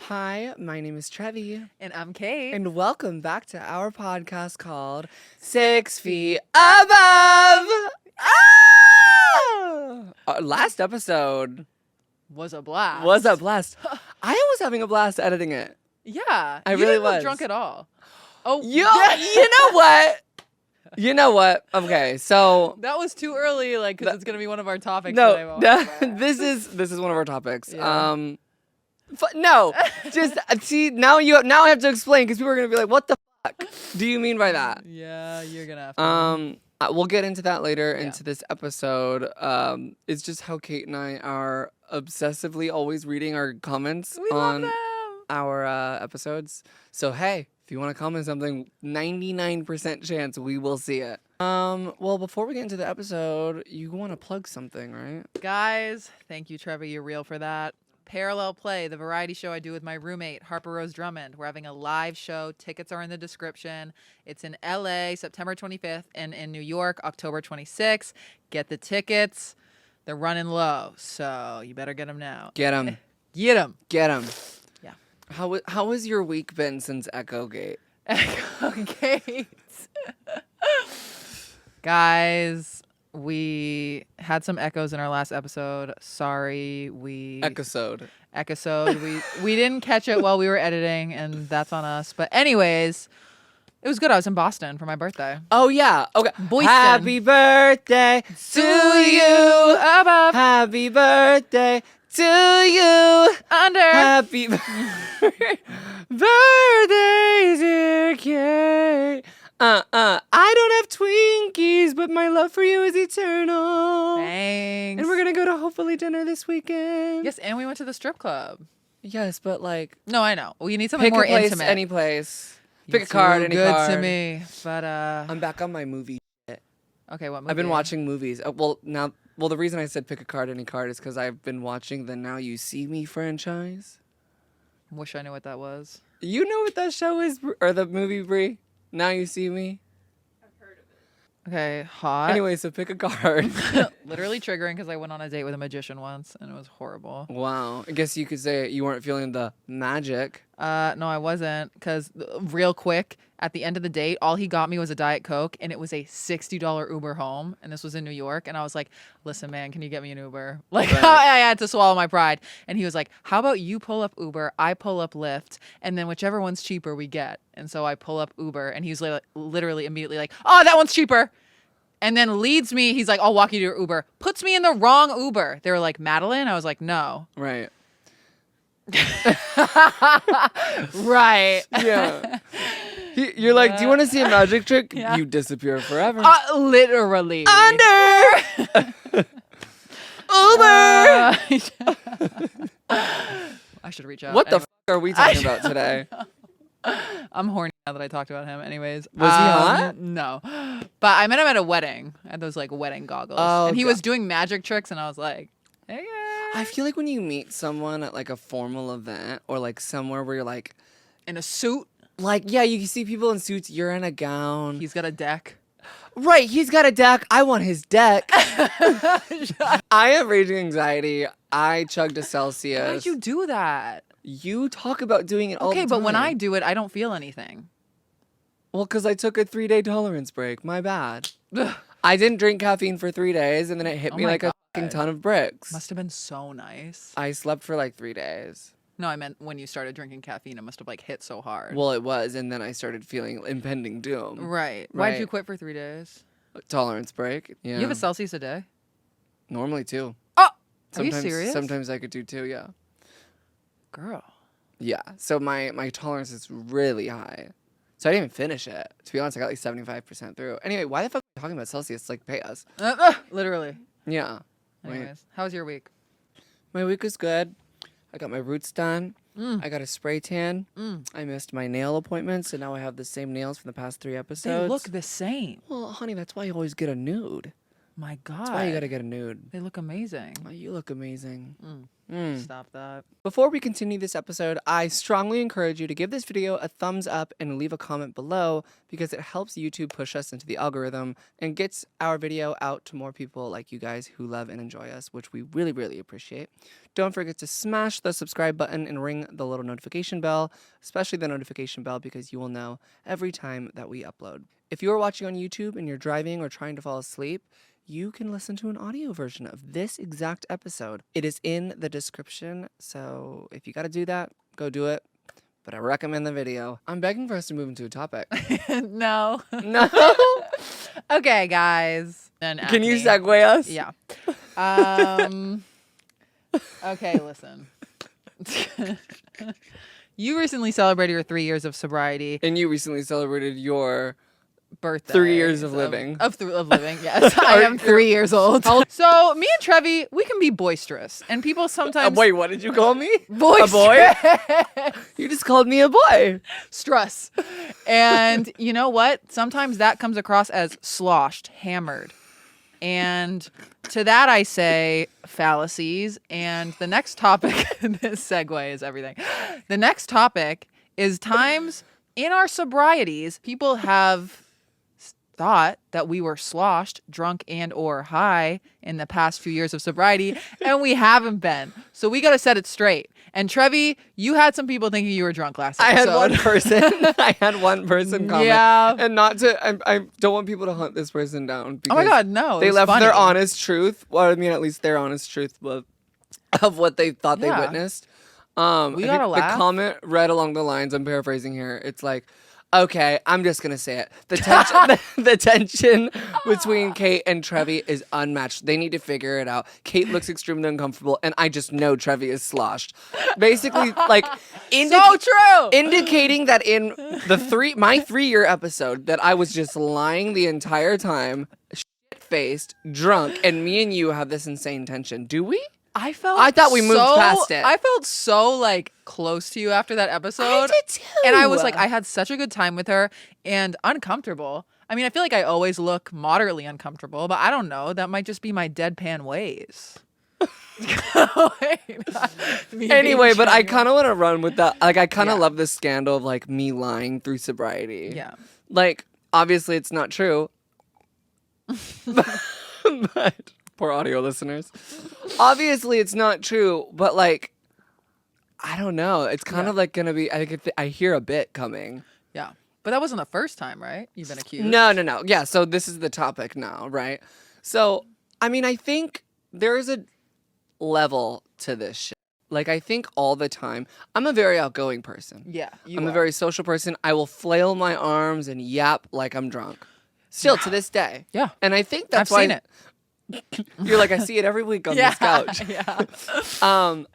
Hi, my name is Trevi. And I'm Kate. And welcome back to our podcast called 6 Feet Above. Our last episode was a blast. I was having a blast editing it. Yeah. I you really didn't look was. drunk at all. Oh, You know what? You know what? Okay, so that was too early, because it's gonna be one of our topics no, today. this is one of our topics. Yeah. No, just see now I have to explain because people are gonna be like, "What the fuck do you mean by that?" Yeah, you're gonna have to. We'll get into that later Yeah. into this episode. It's just how Kate and I are obsessively always reading our comments We love on them. our episodes. So hey, if you want to comment something, 99% chance we will see it. Well, before we get into the episode, you want to plug something, right? Guys, thank you, Trevor. You're real for that. Parallel Play, the variety show I do with my roommate, Harper Rose Drummond. We're having a live show. Tickets are in the description. It's in LA, September 25th, and in New York, October 26th. Get the tickets. They're running low, so you better get them now. Get them. Get them. Get them. Yeah. How has your week been since Echo Gate? Echo Gate. Guys, we had some echoes in our last episode. Sorry, Episode. We didn't catch it while we were editing, and that's on us. But anyways, it was good. I was in Boston for my birthday. Oh yeah. Okay. Boyston. Happy birthday to you. Above. Happy birthday to you. Under. Happy birthday, dear Kate. I don't have Twinkies, but my love for you is eternal. Thanks. And we're gonna go to hopefully dinner this weekend. Yes, and we went to the strip club. Yes, but like. No, I know. Well, you need something Pick more a place, intimate. any place. You're Pick a card, any good card. to me. But I'm back on my movie. okay, what movie? I've been watching movies. Well, the reason I said pick a card, any card is because I've been watching the Now You See Me franchise. Wish I knew what that was. You know what that show is, or the movie, Brie? Now You See Me? Okay, hot. Anyway, so pick a card. Literally triggering because I went on a date with a magician once and it was horrible. Wow. I guess you could say you weren't feeling the magic. No, I wasn't, because real quick, at the end of the date, all he got me was a Diet Coke, and it was a $60 Uber home, and this was in New York, and I was like, listen, man, can you get me an Uber? Like, Right. I had to swallow my pride, and he was like, how about you pull up Uber, I pull up Lyft, and then whichever one's cheaper, we get. And so I pull up Uber, and he's like, literally immediately like, oh, that one's cheaper. And then leads me, he's like, I'll walk you to your Uber. Puts me in the wrong Uber. They were like, Madeline? I was like, no. Right. Right. Yeah. You're like, do you want to see a magic trick? Yeah. You disappear forever. Literally. Under! Uber! I should reach out. What the Anyway. f*** are we talking about today? I'm horny now that I talked about him. Anyways. Was he hot? No. But I met him at a wedding. I had those like wedding goggles. Oh, and he God. was doing magic tricks and I was like, hey. I feel like when you meet someone at like a formal event or like somewhere where you're like, In a suit. like, yeah, you see people in suits, you're in a gown. He's got a deck. Right, he's got a deck. I want his deck. I have raging anxiety. I chugged a Celsius. Why'd you do that? You talk about doing it all the time. Okay, but when I do it, I don't feel anything. Well, because I took a 3-day tolerance break. My bad. Ugh. I didn't drink caffeine for 3 days, and then it hit Oh me my like a fucking ton of bricks. Must have been so nice. I slept for like 3 days. No, I meant when you started drinking caffeine, it must have like hit so hard. Well, it was, and then I started feeling impending doom. Right. Why'd Right. you quit for 3 days? Tolerance break. Yeah. You have a Celsius a day? Normally 2. Oh, Sometimes, are you serious? Sometimes I could do 2, yeah. Girl. Yeah. So my tolerance is really high. So I didn't even finish it. To be honest, I got like 75% through. Anyway, why the fuck are we talking about Celsius? Like, pay us. Literally. Yeah. Wait. Anyways, how was your week? My week was good. I got my roots done. I got a spray tan. I missed my nail appointments, and now I have the same nails from the past 3 episodes. They look the same. Well, honey, that's why you always get a nude. My God. That's why you gotta get a nude. They look amazing. Oh, you look amazing. Stop that. Before we continue this episode, I strongly encourage you to give this video a thumbs up and leave a comment below because it helps YouTube push us into the algorithm and gets our video out to more people like you guys who love and enjoy us, which we really, really appreciate. Don't forget to smash the subscribe button and ring the little notification bell, especially the notification bell, because you will know every time that we upload. If you are watching on YouTube and you're driving or trying to fall asleep, you can listen to an audio version of this exact episode. It is in the description, so if you got to do that, go do it. But I recommend the video. I'm begging for us to move into a topic. No. No. Okay, guys. Can you segue us? Yeah. Okay, listen. You recently celebrated your 3 years of sobriety. And you recently celebrated your Birthday. 3 years of living. Of living, yes. I am 3 years old. So me and Trevi, we can be boisterous. And people sometimes... wait, what did you call me? Boisterous. A boy? You just called me a boy. Stress. And you know what? Sometimes that comes across as sloshed, hammered. And to that I say fallacies. And the next topic, this segue is everything. The next topic is times in our sobrieties, people have thought that we were sloshed, drunk, and or high in the past few years of sobriety, and we haven't been. So we got to set it straight. And Trevi, you had some people thinking you were drunk last episode. I had one person comment. Yeah. And not to, I don't want people to hunt this person down. Oh my God, no. They left funny. their honest truth. Well, I mean, at least their honest truth of what they thought they witnessed. We I gotta think laugh. The comment read along the lines, I'm paraphrasing here. It's like, okay, I'm just gonna say it. The tension, the tension between Kate and Trevi is unmatched. They need to figure it out. Kate looks extremely uncomfortable, and I just know Trevi is sloshed. Basically, like, so true. Indicating that in my 3-year episode, that I was just lying the entire time, shit-faced, drunk, and me and you have this insane tension. Do we? I thought we moved past it. I felt so like close to you after that episode. I did too. And I was like, I had such a good time with her and uncomfortable. I mean, I feel like I always look moderately uncomfortable, but I don't know. That might just be my deadpan ways. Anyway, but I kind of want to run with that. Like, I kind of love this scandal of like me lying through sobriety. Yeah. Like, obviously it's not true. But poor audio listeners. Obviously it's not true, but like, I don't know. It's kind of like gonna be. I hear a bit coming. Yeah, but that wasn't the first time, right? You've been accused. No. Yeah. So this is the topic now, right? So I mean, I think there is a level to this shit. Like, I think all the time, I'm a very outgoing person. Yeah, I'm a very social person. I will flail my arms and yap like I'm drunk. Still to this day. Yeah. And I think that's why. I've seen it. You're like, I see it every week on this couch. Yeah.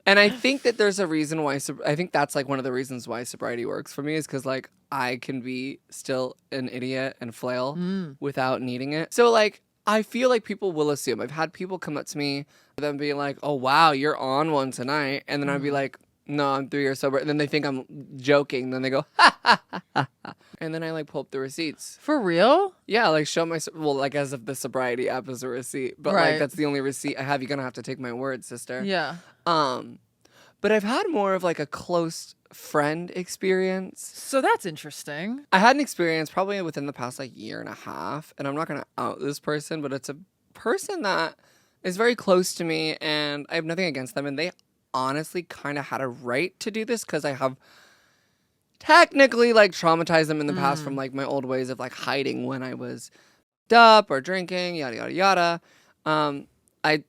And I think that there's a reason why, I think that's like one of the reasons why sobriety works for me is because like I can be still an idiot and flail without needing it. So like, I feel like people will assume. I've had people come up to me, then be like, oh wow, you're on one tonight. And then I'd be like, no, I'm 3 years sober. And then they think I'm joking. Then they go, ha, ha, ha, ha, ha. And then I like pull up the receipts. For real? Yeah, like show my, well, like as if the sobriety app is a receipt. But like that's the only receipt I have. You're going to have to take my word, sister. Yeah. But I've had more of like a close friend experience. So that's interesting. I had an experience probably within the past like year and a half. And I'm not going to out this person, but it's a person that is very close to me. And I have nothing against them. And they honestly kind of had a right to do this because I have technically like traumatized them in the past from like my old ways of like hiding when I was up or drinking, yada yada yada.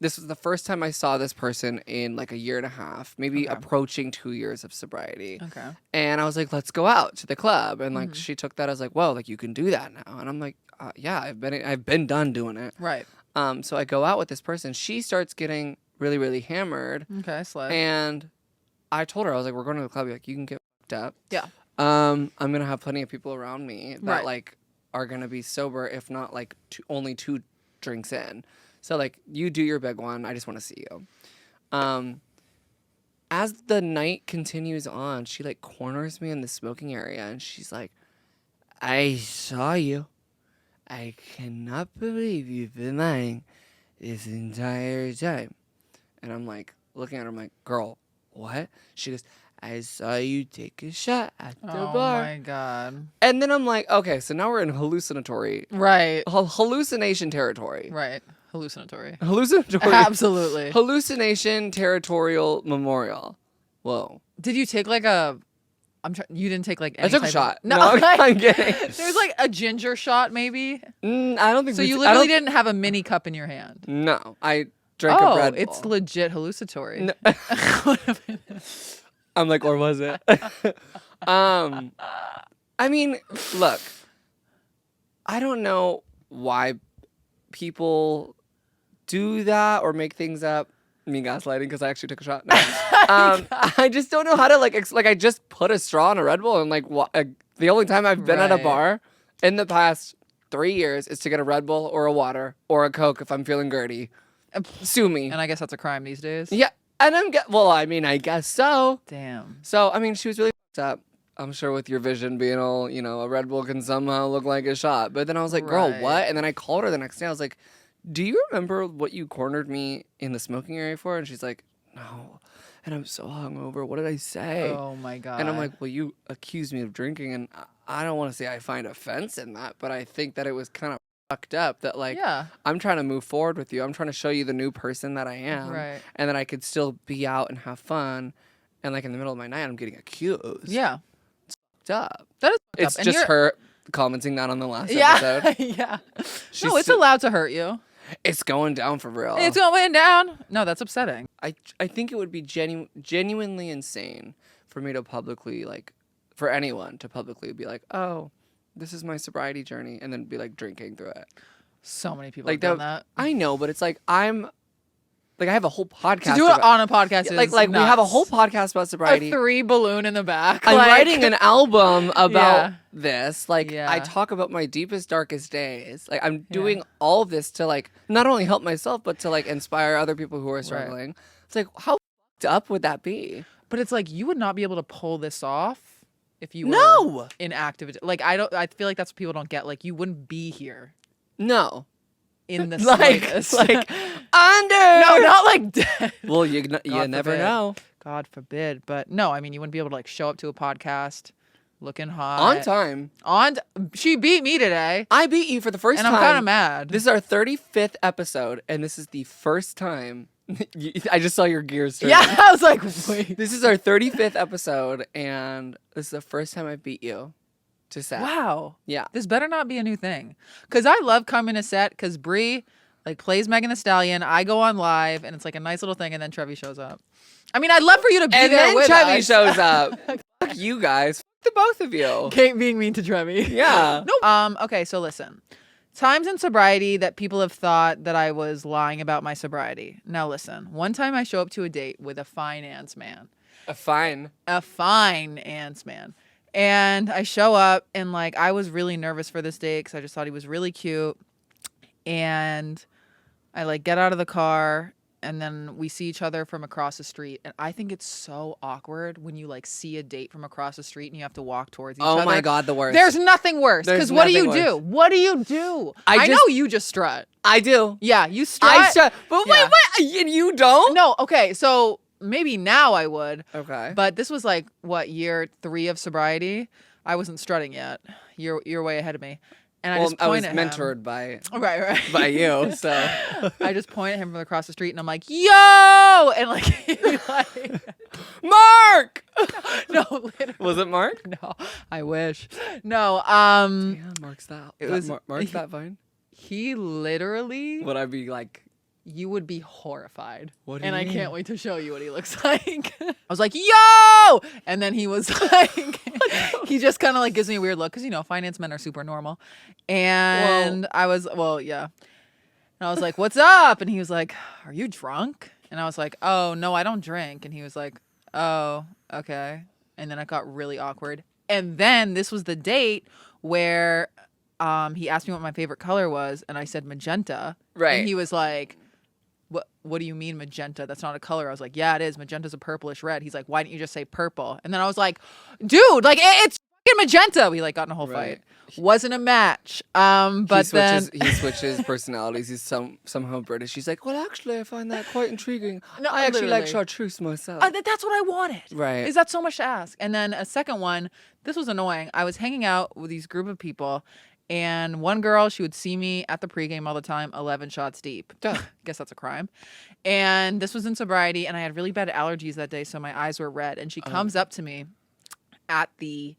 This was the first time I saw this person in like a year and a half, maybe approaching 2 years of sobriety. Okay. And I was like, let's go out to the club. And like she took that as like, whoa, like you can do that now. And I'm like, yeah, I've been done doing it. Right. So I go out with this person. She starts getting really, really hammered. Okay, slay. And I told her, I was like, we're going to the club. Like, you can get fucked up. Yeah. I'm going to have plenty of people around me that Right. like are going to be sober, if not like only 2 drinks in. So like you do your big one. I just want to see you. As the night continues on, she like corners me in the smoking area and she's like, I saw you. I cannot believe you've been lying this entire time. And I'm like, looking at her. I'm like, girl, what? She goes, I saw you take a shot at the Oh bar. my God. And then I'm like, okay, so now we're in hallucinatory, Right. hallucination territory. Right. Hallucinatory. Hallucinatory. Absolutely. Hallucination territorial memorial. Whoa. Did you take like a? You didn't take like. Any I took a type shot. Of, no, I'm kidding. There's like a ginger shot, maybe. I don't think So we you I literally don't- didn't have a mini cup in your hand. No, I drank a Red Bull. It's legit hallucinatory. No. I'm like, or was it? I mean, look, I don't know why people do that or make things up. I mean, gaslighting because I actually took a shot. No. I just don't know how to like I just put a straw in a Red Bull and like the only time I've been at a Right. bar in the past 3 years is to get a Red Bull or a water or a Coke if I'm feeling dirty. Sue me. And I guess that's a crime these days. Yeah, and well, I mean, I guess so. Damn. So, I mean, she was really fucked up. I'm sure with your vision being all, a Red Bull can somehow look like a shot. But then I was like, girl, Right. what? And then I called her the next day. I was like, do you remember what you cornered me in the smoking area for? And she's like, no. And I'm so hungover. What did I say? Oh my God. And I'm like, well, you accused me of drinking. And I don't want to say I find offense in that, but I think that it was kind of fucked up that yeah. I'm trying to move forward with you. I'm trying to show you the new person that I am. Right. And that I could still be out and have fun. And in the middle of my night, I'm getting accused. Yeah. Fucked up. That is fucked It's up. And just you're- her commenting that on the last Yeah. episode. Yeah. She's No, it's so- allowed to hurt you. It's going down for real. It's going down. No, that's upsetting. I think it would be genuinely insane for me to publicly, for anyone to publicly be like, oh, this is my sobriety journey, and then be drinking through it. So many people Like have done that. I know, but it's I have a whole podcast. To do it on a podcast is we have a nuts. whole podcast about sobriety. A 3 balloon in the back. I'm writing an album about Yeah. this. Yeah. I talk about my deepest, darkest days. I'm doing all of this to not only help myself, but to inspire other people who are struggling. It's how fucked up would that be? But it's you would not be able to pull this off if you were No. in active. I feel like that's what people don't get. You wouldn't be here No. in the Like slightest. under. No, not dead. Well, you God never forbid. know. God forbid. But no, I mean, you wouldn't be able to show up to a podcast looking hot. On time. She beat me today. I beat you for the first And time. I'm kind of mad. This is our 35th episode, and this is the first time. I just saw your gears turn. Yeah, I was like, wait. This is our 35th episode, and this is the first time I beat you to set. Wow. Yeah. This better not be a new thing. Because I love coming to set because Bree plays Megan Thee Stallion. I go on live, and it's a nice little thing, and then Trevi shows up. I mean, I'd love for you to be And there then with Trevi us. shows up. Fuck you guys. Fuck the both of you. Kate being mean to Trevi. Yeah. No. Okay, so listen. Times in sobriety that people have thought that I was lying about my sobriety. Now listen. One time I show up to a date with a finance man. Fine. A finance man. And I show up and I was really nervous for this date because I just thought he was really cute. And I get out of the car and then we see each other from across the street. And I think it's so awkward when you see a date from across the street and you have to walk towards each other. Oh my God, the worst. There's nothing worse. There's Because what do you nothing do? worse. What do you do? I know just- you just strut. I do. Yeah, you strut. I strut. But Yeah. wait, and you don't? No, okay, so maybe now I would. Okay. But this was year 3 of sobriety. I wasn't strutting yet. You're way ahead of me. And I Well, just I was point at him. mentored by Right. by you, so I just point at him from across the street and I'm like, yo! And he, Mark. no, literally. Was it Mark? No, I wish. No, Yeah, Mark's that. It It was- was Mark's that fine. he literally, Would I be like? you would be horrified. What do And you I mean? can't wait to show you what he looks like. I was like, yo! And then he was he just kind of gives me a weird look because, finance men are super normal. And I was, yeah. And I was like, what's up? And he was like, are you drunk? And I was like, oh, no, I don't drink. And he was like, oh, okay. And then it got really awkward. And then this was the date where he asked me what my favorite color was. And I said magenta. Right. And he was like, what do you mean magenta? That's not a color. I was like, yeah, it is. Magenta's a purplish red. He's like, why didn't you just say purple? And then I was like, dude, it's fucking magenta. We got in a whole Right. fight. Wasn't a match. But he switches personalities. He's somehow British. He's like, well, actually, I find that quite intriguing. No, I actually like literally. chartreuse myself. That's what I wanted. Right. Is that so much to ask? And then a second one, this was annoying. I was hanging out with these group of people, and one girl, she would see me at the pregame all the time, 11 shots deep. Guess that's a crime. And this was in sobriety, and I had really bad allergies that day, so my eyes were red. And she comes up to me at the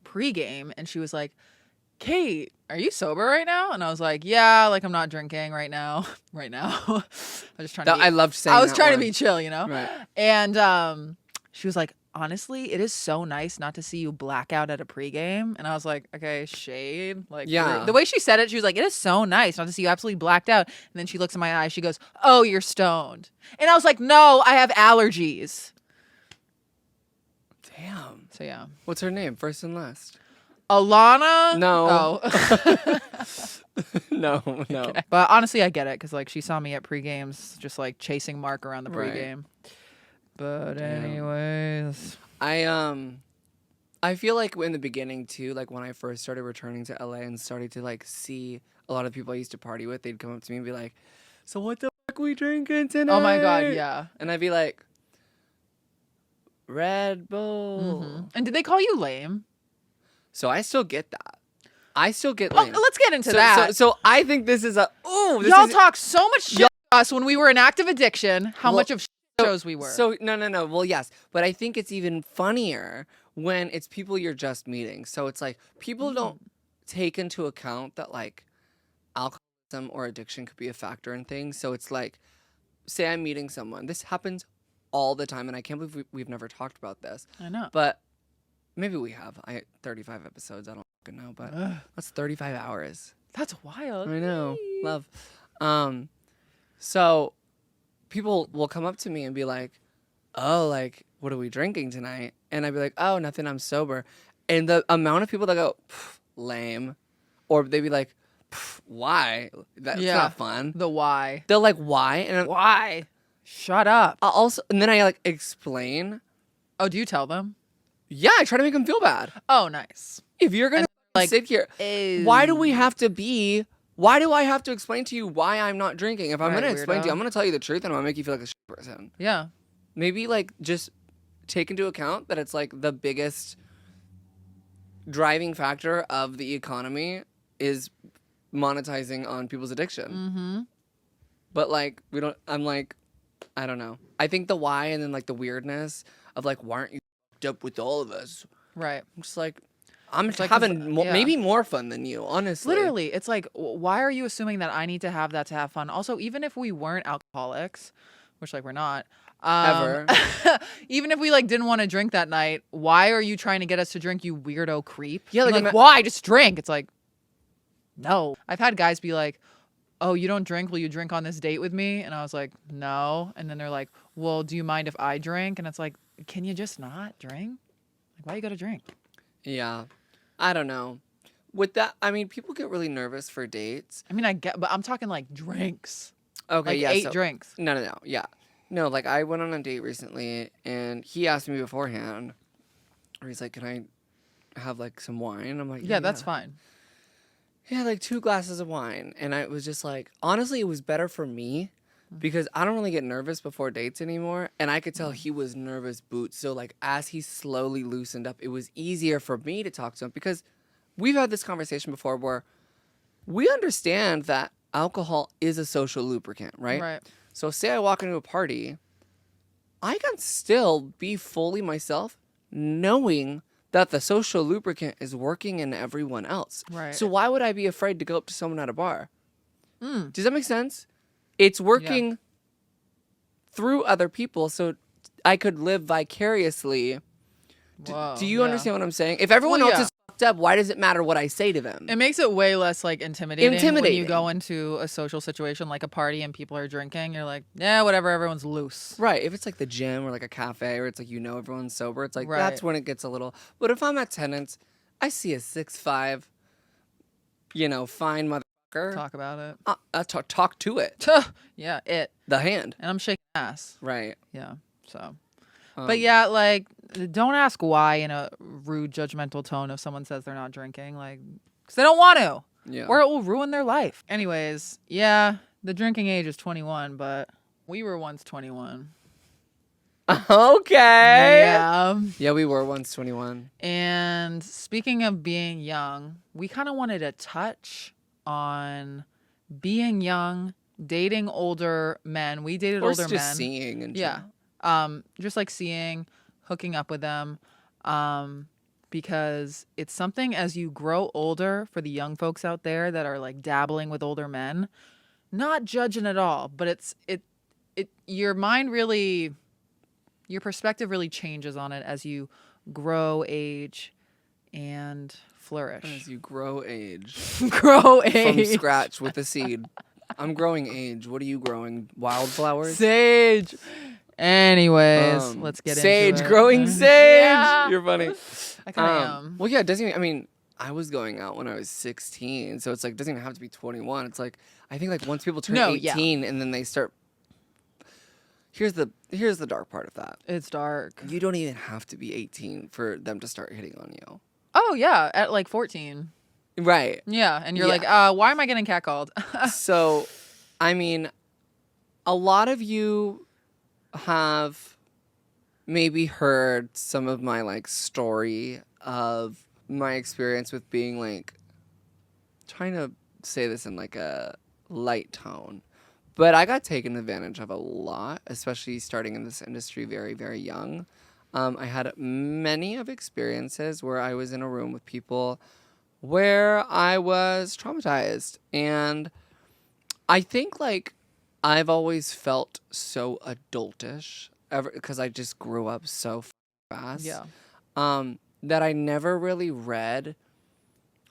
pregame, and she was like, Kate, are you sober right now? And I was like, yeah, like I'm not drinking right now. Right now. I was just trying to be, I loved saying I was that trying word. to be chill, you know? Right. And she was like, honestly, it is so nice not to see you black out at a pregame. And I was like, okay, shade. Like, Yeah. the way she said it, she was like, it is so nice not to see you absolutely blacked out. And then she looks in my eyes. She goes, oh, you're stoned. And I was like, no, I have allergies. Damn. So, yeah. What's her name? First and last. Alana? No. Oh. No. Okay. But honestly, I get it because like she saw me at pre-games just like chasing Mark around the Right. pre-game. But Damn. anyways. I feel like in the beginning too, like when I first started returning to LA and started to like see a lot of people I used to party with, they'd come up to me and be like, so what the fuck we drinking tonight? Oh my God, yeah. And I'd be like, Red Bull. Mm-hmm. And did they call you lame? So I still get that. I still get Oh, lame. let's get into that. So I think this is a Y'all talk so much shit to us when we were in active addiction, how much of shows we were. So no. Well, yes, but I think it's even funnier when it's people you're just meeting. So it's like people don't take into account that like alcoholism or addiction could be a factor in things. So it's like, say I'm meeting someone. This happens all the time, and I can't believe we've never talked about this. I know. But maybe we have. 35 episodes. I don't fucking know, but that's 35 hours. That's wild. I know. Love. So people will come up to me and be like, oh, like, what are we drinking tonight? And I'd be like, oh, nothing, I'm sober. And the amount of people that go, lame, or they'd be like, why? That's not fun. The why. They're like, why? And Why? Shut up. and then I like explain. Oh, do you tell them? Yeah, I try to make them feel bad. Oh, nice. If you're going to like sit here, why do I have to explain to you why I'm not drinking? If I'm going to explain to you, I'm going to tell you the truth and I'm going to make you feel like a shit person. Yeah. Maybe like just take into account that it's like the biggest driving factor of the economy is monetizing on people's addiction. Mm-hmm. But like I'm like, I don't know. I think the why and then like the weirdness of like, why aren't you fucked up with all of us? Right. I'm just like, I'm like, having maybe more fun than you, honestly. Literally, it's like, why are you assuming that I need to have that to have fun? Also, even if we weren't alcoholics, which like we're not, Ever. even if we like didn't want to drink that night, why are you trying to get us to drink, you weirdo creep? Yeah, like, why? Just drink. It's like, no. I've had guys be like, oh, you don't drink? Will you drink on this date with me? And I was like, no. And then they're like, well, do you mind if I drink? And it's like, can you just not drink? Like, why you gotta drink? Yeah. I don't know. With that, I mean, people get really nervous for dates. I mean, I get, but I'm talking like drinks. Okay, like yeah. 8 drinks. No. Yeah. No, like I went on a date recently and he asked me beforehand, or he's like, can I have like some wine? I'm like, Yeah, that's fine. He had like 2 glasses of wine. And I was just like, honestly, it was better for me because I don't really get nervous before dates anymore. And I could tell he was nervous boots. So like as he slowly loosened up, it was easier for me to talk to him because we've had this conversation before where we understand that alcohol is a social lubricant, right? Right. So say I walk into a party, I can still be fully myself knowing that the social lubricant is working in everyone else. Right. So why would I be afraid to go up to someone at a bar? Does that make sense? It's working through other people so I could live vicariously. Whoa, Do you understand what I'm saying? If everyone else is fucked up, why does it matter what I say to them? It makes it way less like intimidating when you go into a social situation like a party and people are drinking. You're like, yeah, whatever, everyone's loose. Right. If it's like the gym or like a cafe or it's like, everyone's sober, it's like, Right. that's when it gets a little. But if I'm at Tenants, I see a 6'5", fine motherfucker. Talk about it. Talk to it. Yeah, it. The hand. And I'm shaking ass. Right. Yeah. So. But yeah, like, don't ask why in a rude, judgmental tone if someone says they're not drinking. Like, because they don't want to. Yeah. Or it will ruin their life. Anyways, yeah, the drinking age is 21, but we were once 21. Okay. Yeah. Yeah, we were once 21. And speaking of being young, we kind of wanted to touch on being young, dating older men. We dated Or older just men. seeing and Yeah. Just like seeing, hooking up with them. Because it's something as you grow older, for the young folks out there that are like dabbling with older men, not judging at all, but it your mind really, your perspective really changes on it as you grow, age, and flourish. As you grow age. Grow From age. scratch with a seed. I'm growing age. What are you growing? Wildflowers? Sage. Anyways, let's get sage, into it. growing sage. Yeah. You're funny. I kind of am. Well, yeah, it doesn't even, I mean, I was going out when I was 16, so it's like, it doesn't even have to be 21. It's like, I think like once people turn 18 and then they start, here's the dark part of that. It's dark. You don't even have to be 18 for them to start hitting on you. Oh, yeah, at like 14. Right. Yeah, and you're Yeah. like, why am I getting catcalled? So, I mean, a lot of you have maybe heard some of my like story of my experience with being like, trying to say this in like a light tone, but I got taken advantage of a lot, especially starting in this industry very, very young. I had many of experiences where I was in a room with people where I was traumatized, and I think like I've always felt so adultish because I just grew up so fast. Yeah. That I never really read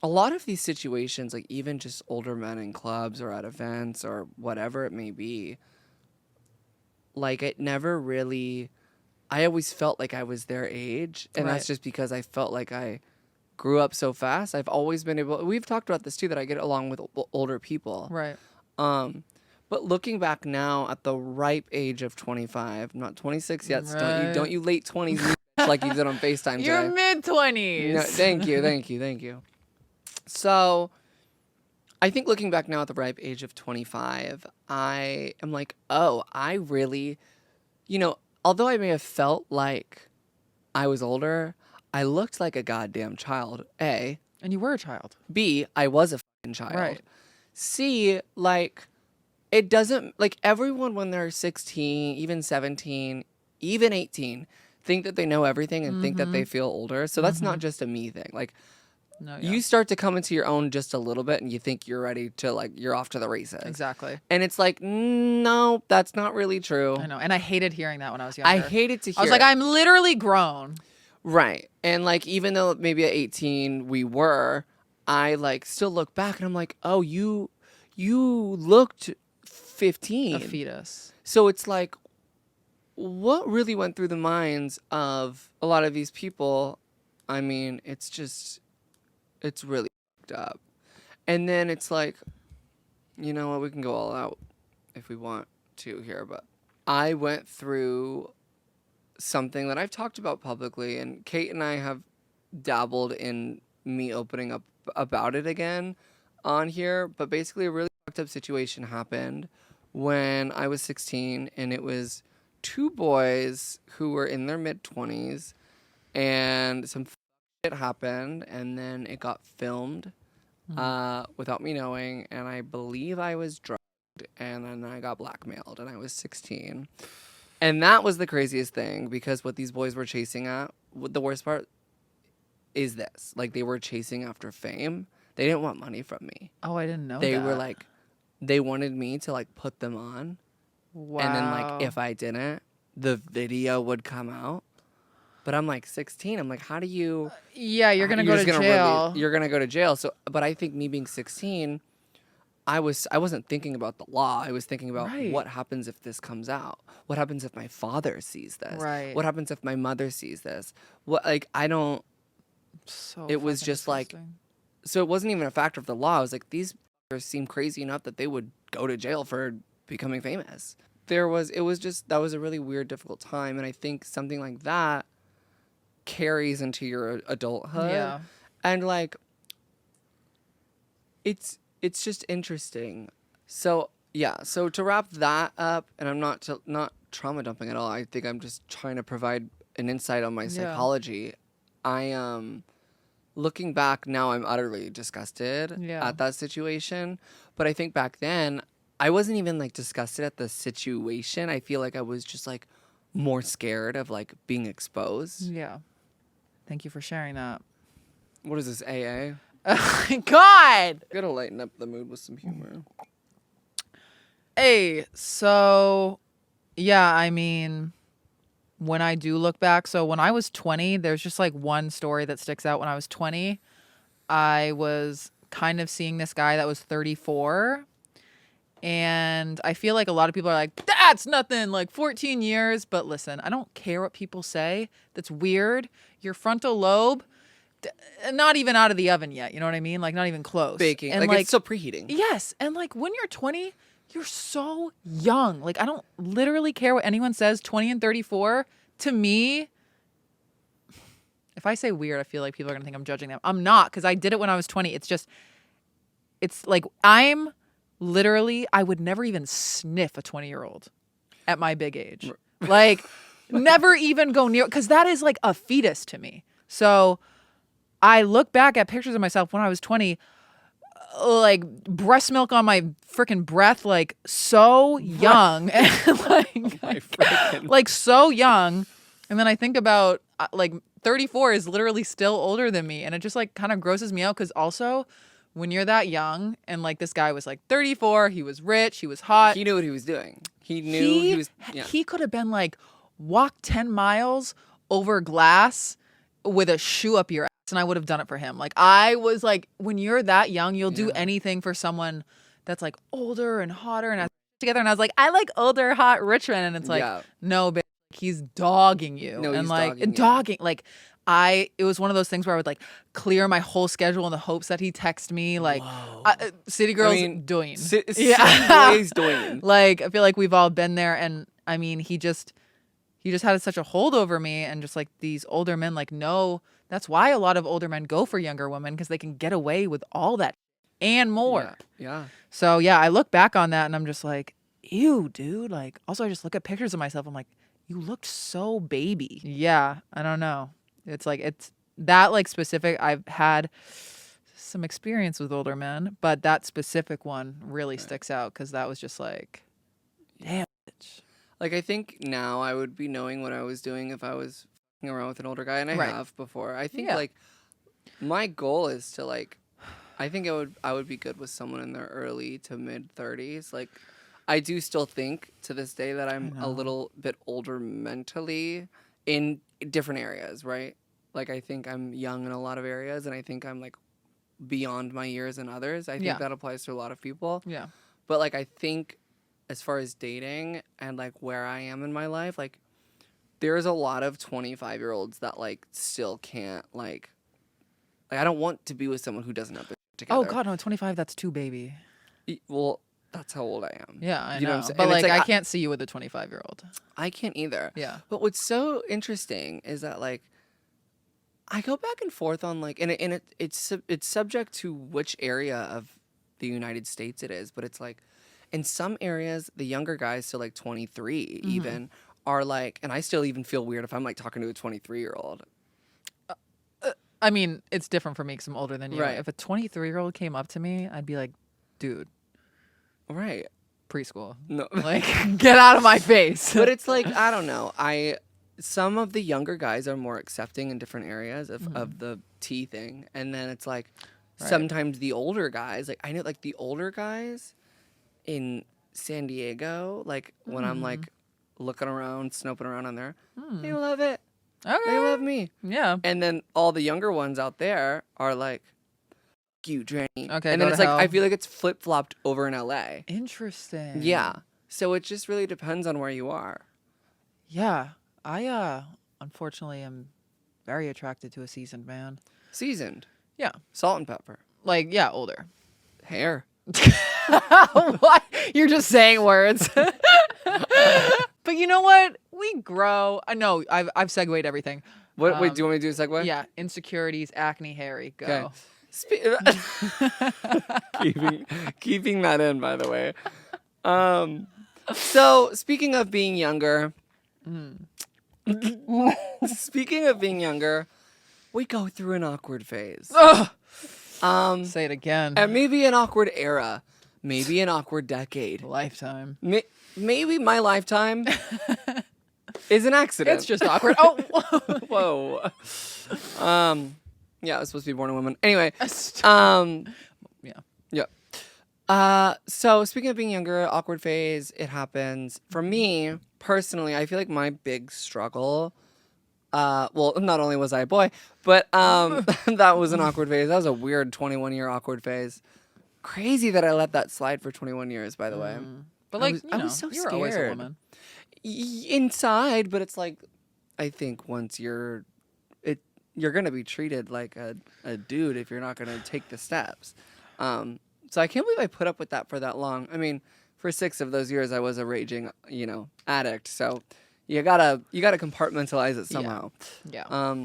a lot of these situations, like even just older men in clubs or at events or whatever it may be. Like it never really, I always felt like I was their age, and that's just because I felt like I grew up so fast. I've always been able, we've talked about this too, that I get along with older people. Right. But looking back now at the ripe age of 25, not 26 yet, so don't you late 20s like you did on FaceTime today. You're mid-20s. No, thank you. So, I think looking back now at the ripe age of 25, I am like, oh, I really, although I may have felt like I was older, I looked like a goddamn child, A. And you were a child. B, I was a fucking child. Right. C, like, it doesn't, like, everyone when they're 16, even 17, even 18, think that they know everything and think that they feel older. So that's not just a me thing. Like, No, you start to come into your own just a little bit and you think you're ready to, like, you're off to the races. Exactly. And it's like, no, that's not really true. I know. And I hated hearing that when I was younger. I hated to hear I was like, it. I'm literally grown. Right. And, like, even though maybe at 18 we were, I, like, still look back and I'm like, oh, you looked 15. A fetus. So it's like, what really went through the minds of a lot of these people? I mean, it's really fucked up. And then it's like, you know what, we can go all out if we want to here, but I went through something that I've talked about publicly, and Kate and I have dabbled in me opening up about it again on here, but basically a really fucked up situation happened when I was 16, and it was two boys who were in their mid-20s, and some shit happened, and then it got filmed without me knowing, and I believe I was drugged, and then I got blackmailed, and I was 16. And that was the craziest thing, because what these boys were chasing at, the worst part is this. Like, they were chasing after fame. They didn't want money from me. Oh, I didn't know They that. were like, they wanted me to, like, put them on. Wow. And then, like, if I didn't, the video would come out. But I'm, like, 16. I'm like, how do you... Yeah, you're going to go to jail. You're going to go to jail. So, but I think me being 16... I wasn't thinking about the law. I was thinking about what happens if this comes out? What happens if my father sees this? Right. What happens if my mother sees this? What, like, I don't... So it was fucking just disgusting. like... So it wasn't even a factor of the law. I was like, these seem crazy enough that they would go to jail for becoming famous. That was a really weird, difficult time. And I think something like that carries into your adulthood. Yeah. And, like... it's just interesting. So yeah, so to wrap that up, and I'm not trauma dumping at all. I think I'm just trying to provide an insight on my psychology. I looking back now, I'm utterly disgusted Yeah. at that situation. But I think back then, I wasn't even like disgusted at the situation. I feel like I was just like more scared of like being exposed. Yeah. Thank you for sharing that. What is this, AA? Oh my God. Gotta lighten up the mood with some humor. Hey, so yeah, I mean, when I do look back, so when I was 20, there's just like one story that sticks out. When I was 20, I was kind of seeing this guy that was 34. And I feel like a lot of people are like, that's nothing, like 14 years. But listen, I don't care what people say. That's weird. Your frontal lobe, not even out of the oven yet. You know what I mean? Like, not even close. Baking. And Like it's still preheating. yes. And like when you're 20, you're so young. Like, I don't literally care what anyone says. 20 and 34, to me, if I say weird, I feel like people are going to think I'm judging them. I'm not, because I did it when I was 20. It's just, it's like I'm literally, I would never even sniff a 20-year-old at my big age. Like, never even go near, because that is like a fetus to me. So I look back at pictures of myself when I was 20, like breast milk on my freaking breath, like so young. And like so young. And then I think about like 34 is literally still older than me. And it just like kind of grosses me out, because also when you're that young and like this guy was like 34, he was rich, he was hot. He knew what he was doing. He knew he was. Yeah. He could have been like, walk 10 miles over glass with a shoe up your ass, and I would have done it for him. Like, I was like, when you're that young, you'll do anything for someone that's like older and hotter and has together. And I was like, I like older, hot, rich men. And it's like, no, bitch, he's dogging you. No, and he's like dogging you. Like, it was one of those things where I would like clear my whole schedule in the hopes that he text me. Like, city girls doing. City boys doing. Like, I feel like we've all been there. And I mean, he just had such a hold over me. And just like these older men, like, no, that's why a lot of older men go for younger women, because they can get away with all that and more. Yeah. So yeah, I look back on that and I'm just like, ew, dude. Like, also I just look at pictures of myself. I'm like, you looked so baby. Yeah, I don't know. It's like, it's that like specific. I've had some experience with older men, but that specific one really sticks out, because that was just like, damn, bitch. Like, I think now I would be knowing what I was doing if I was f***ing around with an older guy, and I have before. I think like my goal is to like, I think I would be good with someone in their early to mid 30s. Like, I do still think to this day that I'm a little bit older mentally in different areas, right? Like, I think I'm young in a lot of areas, and I think I'm like beyond my years in others. I think that applies to a lot of people. Yeah. But like, I think as far as dating and like where I am in my life, like there's a lot of 25-year-olds that like still can't like I don't want to be with someone who doesn't have it together. Oh God, no, 25, that's too baby. Well, that's how old I am. Yeah, I know. You know what I'm saying? But And like, it's I can't see you with a 25-year-old. I can't either. Yeah. But what's so interesting is that like I go back and forth on like, and it's subject to which area of the United States it is, but it's like in some areas the younger guys, so like 23 even, are like, and I still even feel weird if I'm like talking to a 23-year-old. I mean, it's different for me because I'm older than you. Right. If a 23-year-old came up to me, I'd be like, dude, Right. preschool. No. Like, get out of my face. But it's like, I don't know. Some of the younger guys are more accepting in different areas of the tea thing. And then it's like sometimes the older guys, like I know like the older guys in San Diego, like when I'm like looking around, snoping around on there, they love it. Okay. They love me. Yeah. And then all the younger ones out there are like, "F you, Dranny." Okay. And go then it's to like, hell. I feel like it's flip-flopped over in LA. Interesting. Yeah. So it just really depends on where you are. Yeah. I unfortunately am very attracted to a seasoned man. Seasoned. Yeah. Salt and pepper. Like, yeah, older. Hair. What? You're just saying words. But you know what? We grow. I know I've segued everything. Wait, do you want me to do a segue? Yeah. Insecurities, acne, hairy. Go. Okay. keeping that in, by the way. So speaking of being younger, speaking of being younger, we go through an awkward phase. Say it again. And maybe an awkward era, maybe an awkward decade, Lifetime. maybe my lifetime is an accident. It's just awkward. Oh, Whoa. Yeah, I was supposed to be born a woman. Anyway. Yeah. Yep. So speaking of being younger, awkward phase, it happens. For me, personally, I feel like my big struggle, well, not only was I a boy, but that was an awkward phase. That was a weird 21-year awkward phase. Crazy that I let that slide for 21 years, by the way. But like, I was so you were always a scared. woman. Inside, but it's like, I think once you're gonna be treated like a dude if you're not gonna take the steps. So I can't believe I put up with that for that long. I mean, for 6 of those years I was a raging, addict. So you gotta compartmentalize it somehow. Yeah.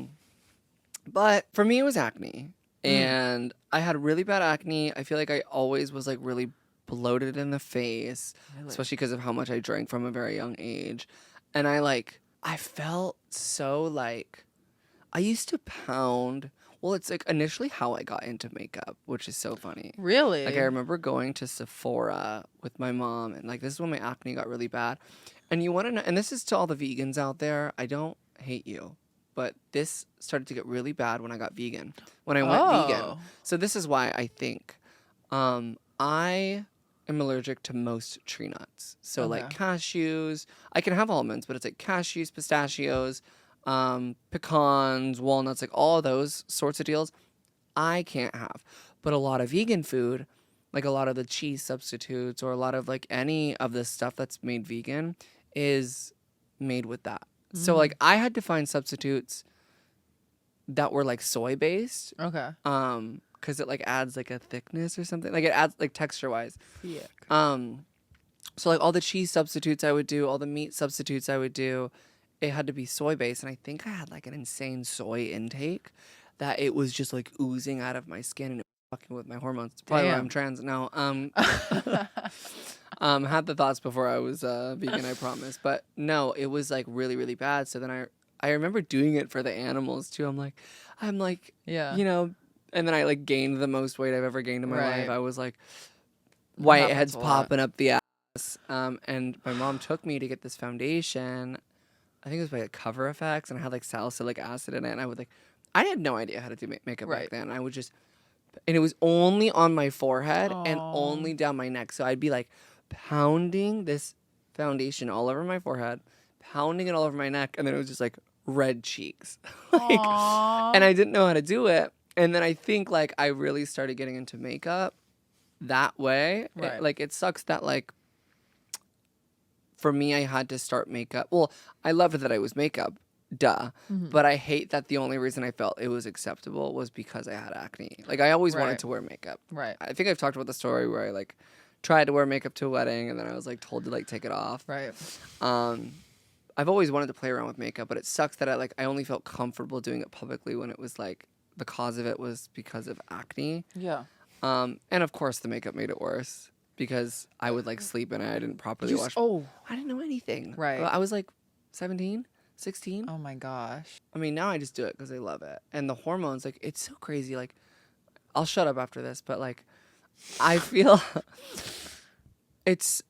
But for me it was acne. And I had really bad acne. I feel like I always was like really bloated in the face, especially because of how much I drank from a very young age. And I felt so like, I used to pound. Well, it's like initially how I got into makeup, which is so funny. Really? Like I remember going to Sephora with my mom, and like this is when my acne got really bad. And you want to know, and this is to all the vegans out there, I don't hate you, but this started to get really bad when I got vegan, when I went vegan. So this is why I think I am allergic to most tree nuts. So like cashews, I can have almonds, but it's like cashews, pistachios, pecans, walnuts, like all those sorts of deals, I can't have. But a lot of vegan food, like a lot of the cheese substitutes or a lot of like any of the stuff that's made vegan is made with that. So like I had to find substitutes that were like soy based. Okay. Because it like adds like a thickness or something. Like it adds like texture wise. Yeah. So like all the cheese substitutes I would do, all the meat substitutes I would do, it had to be soy based. And I think I had like an insane soy intake that it was just like oozing out of my skin and it was fucking with my hormones. It's probably why I'm trans now. Had the thoughts before I was vegan, I promise. But no, it was like really, really bad. So then I remember doing it for the animals too. I'm like, Yeah. And then I like gained the most weight I've ever gained in my life. I was like, whiteheads popping up the ass. And my mom took me to get this foundation. I think it was by Cover Effects, and I had like salicylic acid in it. And I had no idea how to do makeup back then. I would just, and it was only on my forehead and only down my neck. So I'd be like pounding this foundation all over my forehead, pounding it all over my neck, and then it was just like red cheeks. And I didn't know how to do it. And then I think like I really started getting into makeup that way. Right. It sucks that like for me I had to start makeup. Well, I loved that I was makeup, duh. But I hate that the only reason I felt it was acceptable was because I had acne. Like I always wanted to wear makeup. Right. I think I've talked about the story where I like tried to wear makeup to a wedding and then I was like told to like take it off. Right. I've always wanted to play around with makeup, but it sucks that I only felt comfortable doing it publicly when it was like the cause of it was because of acne. Yeah. And of course the makeup made it worse because I would like sleep in it. I didn't properly wash. I didn't know anything. Right. I was like 17, 16. Oh my gosh. I mean, now I just do it because I love it. And the hormones, like, it's so crazy. Like, I'll shut up after this, but like, I feel it's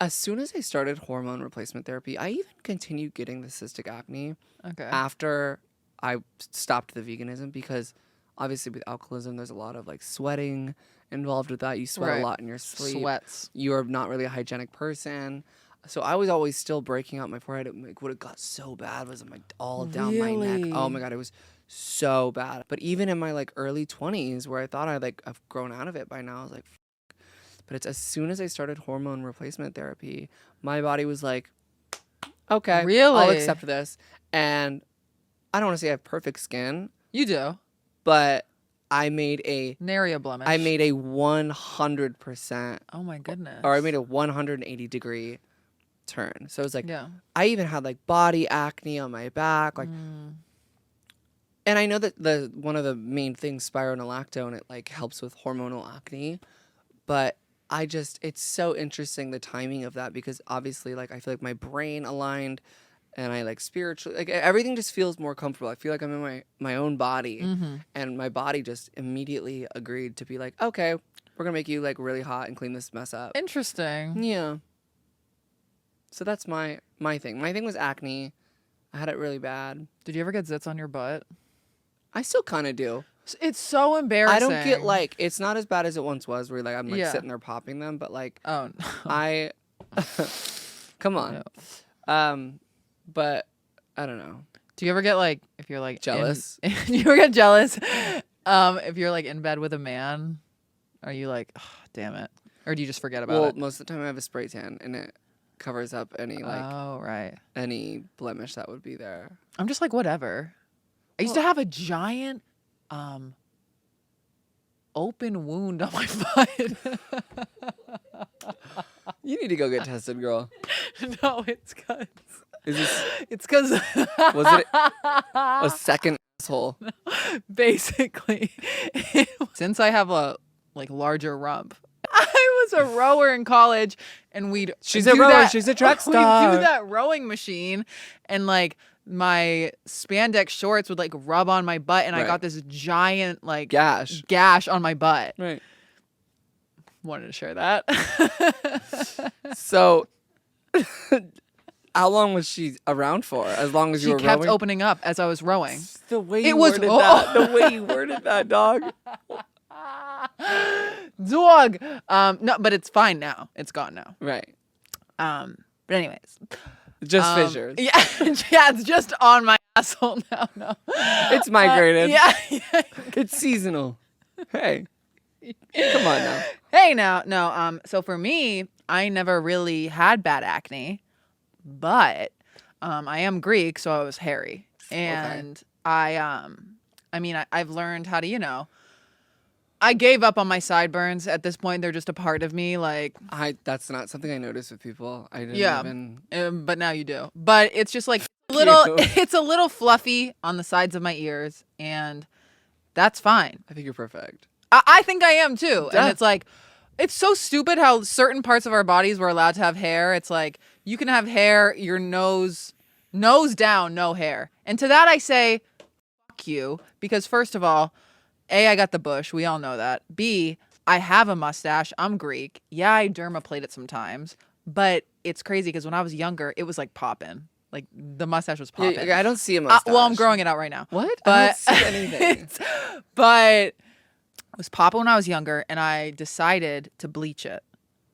as soon as I started hormone replacement therapy, I even continued getting the cystic acne after I stopped the veganism because obviously with alcoholism, there's a lot of like sweating involved with that. You sweat a lot in your sleep. Sweats. You're not really a hygienic person. So I was always still breaking out my forehead. Like, what it got so bad was like all down my neck. Oh my God, it was so bad. But even in my like early 20s where I thought I'd like have grown out of it by now, I was like, but it's as soon as I started hormone replacement therapy, my body was like, okay, I'll accept this. And I don't want to say I have perfect skin. You do. But I made a nary a blemish. I made a 100%. Oh my goodness. Or I made a 180-degree turn. So it's like, yeah. I even had like body acne on my back. Like, And I know that one of the main things, spironolactone, it like helps with hormonal acne, but it's so interesting the timing of that because obviously like I feel like my brain aligned and I like spiritually like everything just feels more comfortable. I feel like I'm in my own body, and my body just immediately agreed to be like, okay, we're gonna make you like really hot and clean this mess up. Interesting. Yeah. So that's my thing. My thing was acne. I had it really bad. Did you ever get zits on your butt? I still kind of do. It's so embarrassing. I don't get like it's not as bad as it once was, where like I'm like Yeah. sitting there popping them, but like Oh no. I come on. No. But I don't know. Do you ever get like if you're like Jealous? you ever get jealous? If you're like in bed with a man, are you like, oh, damn it, or do you just forget about it? Well, most of the time I have a spray tan, and it covers up any like Oh right. any blemish that would be there. I'm just like whatever. I used to have a giant open wound on my butt. You need to go get tested, girl. No, it's cause Is this it's cause was it a second asshole? basically since I have a like larger rump. I was a rower in college, and She's a rower. She's a track star. We'd do that rowing machine, and like my spandex shorts would like rub on my butt, and I got this giant like gash on my butt. Right. Wanted to share that. So, how long was she around for? As long as you were rowing? She kept opening up as I was rowing. The way you worded that. The way you worded that, dog. Dog. No, but it's fine now. It's gone now. Right. But anyways. Just fissures. Yeah, yeah, it's just on my asshole now. No. It's migrated. Yeah. It's seasonal. Hey. Come on now. Hey now. No, so for me, I never really had bad acne, but I am Greek, so I was hairy. And I've learned how to, I gave up on my sideburns at this point. They're just a part of me. Like that's not something I notice with people. I didn't even. But now you do. But it's just like it's a little fluffy on the sides of my ears, and that's fine. I think you're perfect. I think I am too. Yeah. And it's like, it's so stupid how certain parts of our bodies we're allowed to have hair. It's like, you can have hair, your nose down, no hair. And to that I say, fuck you. Because first of all, A, I got the bush. We all know that. B, I have a mustache. I'm Greek. Yeah, I dermaplate it sometimes. But it's crazy because when I was younger, it was like popping. Like the mustache was popping. Yeah, I don't see a mustache. Well, I'm growing it out right now. What? But I don't see anything. But it was popping when I was younger, and I decided to bleach it.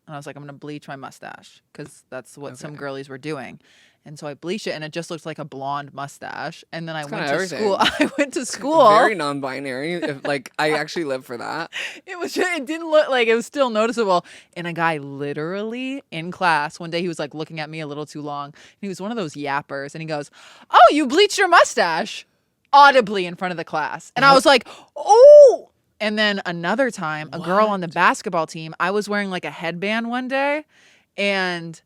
And I was like, I'm going to bleach my mustache because that's what some girlies were doing. And so I bleached it, and it just looks like a blonde mustache. And then I went to school. I went to school. Very non-binary. I actually live for that. It didn't look like it was still noticeable. And a guy literally in class one day, he was like looking at me a little too long. And he was one of those yappers, and he goes, "Oh, you bleached your mustache," audibly in front of the class. And I was like, "Oh." And then another time, a girl on the basketball team, I was wearing like a headband one day, and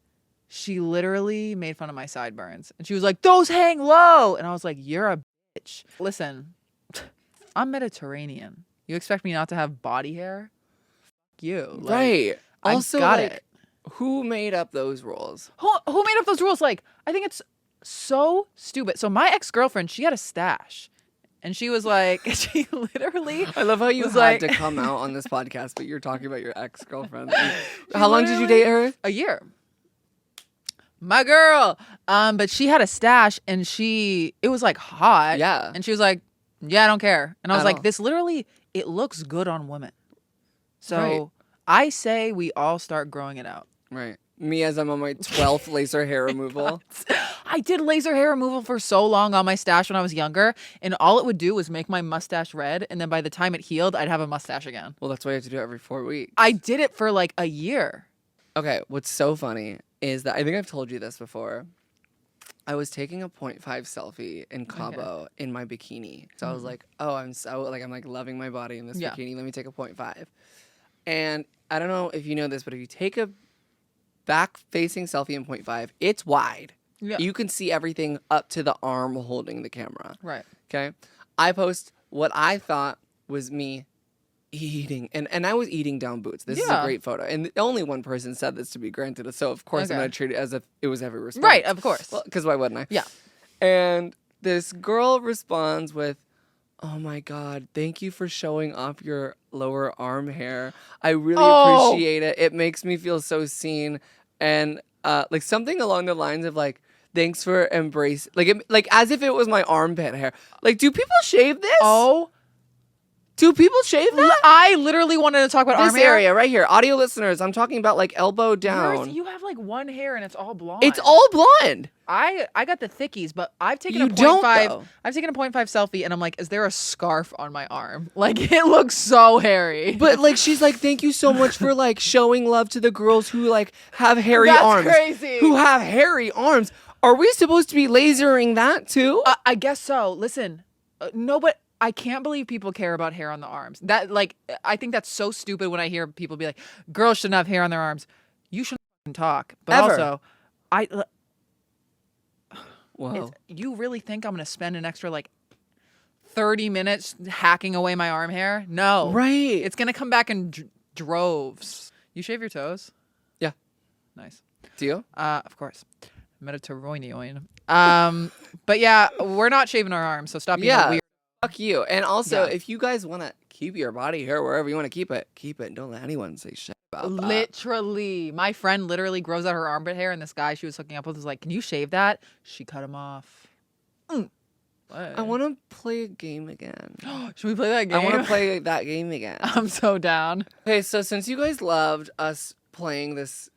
she literally made fun of my sideburns. And she was like, "Those hang low." And I was like, "You're a bitch." Listen, I'm Mediterranean. You expect me not to have body hair? Fuck you. Like, right. Also, got it. Who made up those rules? Who made up those rules? Like, I think it's so stupid. So my ex-girlfriend, she had a stash. And she was like, she literally. I love how you had to come out on this podcast, but you're talking about your ex-girlfriend. How long did you date her? A year. My girl. But she had a stash, and it was like hot. Yeah. And she was like, "Yeah, I don't care." And I was like, this literally, it looks good on women. So I say we all start growing it out. Right. Me as I'm on my 12th laser hair removal. I did laser hair removal for so long on my stash when I was younger, and all it would do was make my mustache red, and then by the time it healed, I'd have a mustache again. Well, that's why you have to do it every 4 weeks. I did it for like a year. Okay, what's so funny is that I think I've told you this before. I was taking a 0.5 selfie in Cabo in my bikini. So I was like, oh, I'm loving my body in this bikini. Let me take a 0.5. And I don't know if you know this, but if you take a back-facing selfie in 0.5, it's wide. Yeah. You can see everything up to the arm holding the camera. Right. Okay? I post what I thought was me eating, and I was eating down boots. This is a Yeah. great photo, and only one person said this to be granted, so of course I'm Okay. gonna treat it as if it was every response. Right, of course. Well, because why wouldn't I? Yeah. And this girl responds with, "Oh my God, thank you for showing off your lower arm hair. I really appreciate it. It makes me feel so seen." And like something along the lines of like, "Thanks for embrace," like as if it was my armpit hair. Like, do people shave this? Oh, Do people shave that? I literally wanted to talk about This arm hair. area right here, audio listeners, I'm talking about like elbow down. You have like one hair and it's all blonde. It's all blonde. I got the thickies, but I've taken You a don't, 0.5. though. I've taken a 0.5 selfie, and I'm like, is there a scarf on my arm? Like, it looks so hairy. But like she's like, thank you so much for like showing love to the girls who like have hairy That's arms. crazy. Who have hairy arms. Are we supposed to be lasering that too? I guess so. Listen, no, but I can't believe people care about hair on the arms. That like, I think that's so stupid when I hear people be like, girls shouldn't have hair on their arms. You shouldn't talk. But Ever. also, Whoa. you really think I'm gonna spend an extra like 30 minutes hacking away my arm hair? No. Right. It's gonna come back in droves. You shave your toes? Yeah. Nice. Do you? Of course. Mediterranean. But yeah, we're not shaving our arms, so stop being a weird. Fuck you. And also, Yeah. if you guys want to keep your body hair wherever you want to keep it. Don't let anyone say shit about that. Literally. My friend literally grows out her armpit hair, and this guy she was hooking up with was like, can you shave that? She cut him off. I want to play a game again. Should we play that game? I want to play that game again. I'm so down. Okay, so since you guys loved us playing this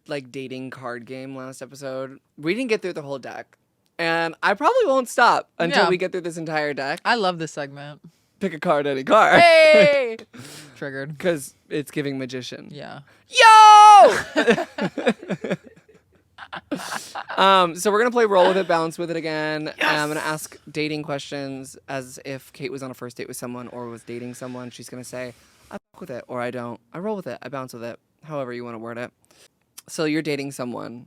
like dating card game last episode, we didn't get through the whole deck. And I probably won't stop until we get through this entire deck. I love this segment. Pick a card, any card. Hey! Triggered. Because it's giving magician. Yeah. Yo! So we're going to play roll with it, bounce with it again. Yes! I'm going to ask dating questions as if Kate was on a first date with someone or was dating someone. She's going to say, I fuck with it or I don't. I roll with it. I bounce with it. However you want to word it. So you're dating someone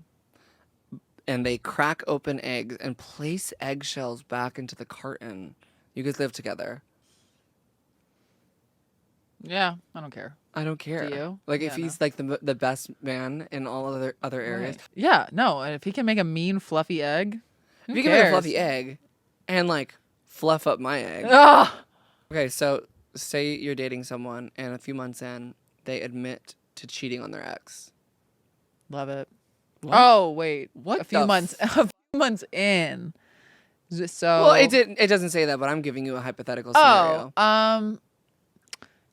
and they crack open eggs and place eggshells back into the carton. You guys live together. Yeah, I don't care. I don't care. Do you? Like, Yeah, if he's like the best man in all other areas. Right. Yeah, no. If he can make a mean fluffy egg, If you can make a fluffy egg and like fluff up my egg. Ugh. Okay, so say you're dating someone and a few months in, they admit to cheating on their ex. Love it. What? Oh wait, What a few the months, a few months in. So Well, it doesn't say that, but I'm giving you a hypothetical scenario.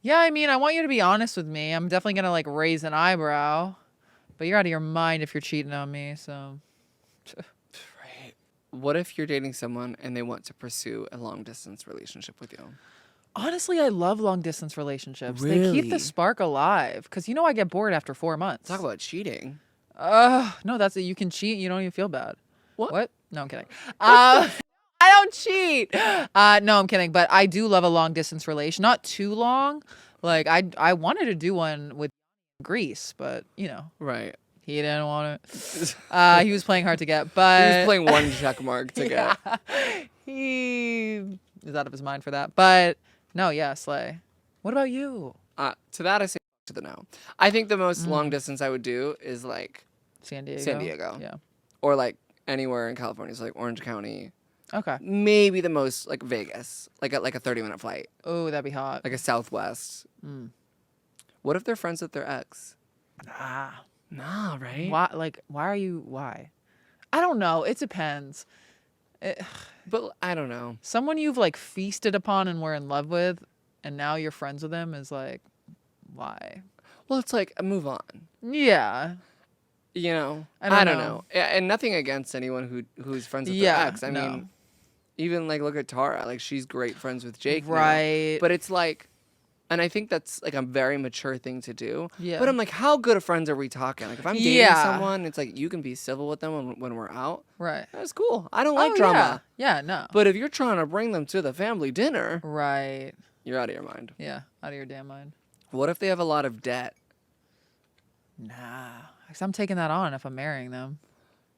Yeah, I mean, I want you to be honest with me. I'm definitely gonna like raise an eyebrow, but you're out of your mind if you're cheating on me. So, Right. What if you're dating someone and they want to pursue a long distance relationship with you? honestly, I love long distance relationships. They keep Really? the spark alive. Cause you know I get bored after 4 months. Talk about cheating. No, that's it. You can cheat. You don't even feel bad. What? No, I'm kidding. I don't cheat. No, I'm kidding. But I do love a long distance relation. Not too long. Like I wanted to do one with Greece, but you know, Right. he didn't want it. He was playing hard to get, but He was playing one check mark to get. he is out of his mind for that. But no, yeah, slay. What about you? To that, I say to the no. I think the most long distance I would do is like San Diego. San Diego. Yeah. Or like anywhere in California, so like Orange County. Okay. Maybe the most like Vegas, like a 30-minute flight, Oh, that'd be hot. like a Southwest. What if they're friends with their ex? Ah. Nah, right? Why? Like, why are you? Why? I don't know. It depends. But I don't know. Someone you've like feasted upon and were in love with, and now you're friends with them is like, why? Well, it's like move on. Yeah. You know, I don't know. know. And nothing against anyone who's friends with Yeah, their ex. I no. mean, even like look at Tara, like she's great friends with Jake, now. Right. But it's like, and I think that's like a very mature thing to do. Yeah. But I'm like, how good of friends are we talking? Like, if I'm dating Yeah. someone, it's like you can be civil with them when we're out. Right. That's cool. I don't like drama. Yeah. No. But if you're trying to bring them to the family dinner, Right. you're out of your mind. Yeah. Out of your damn mind. What if they have a lot of debt? Nah. 'Cause I'm taking that on if I'm marrying them.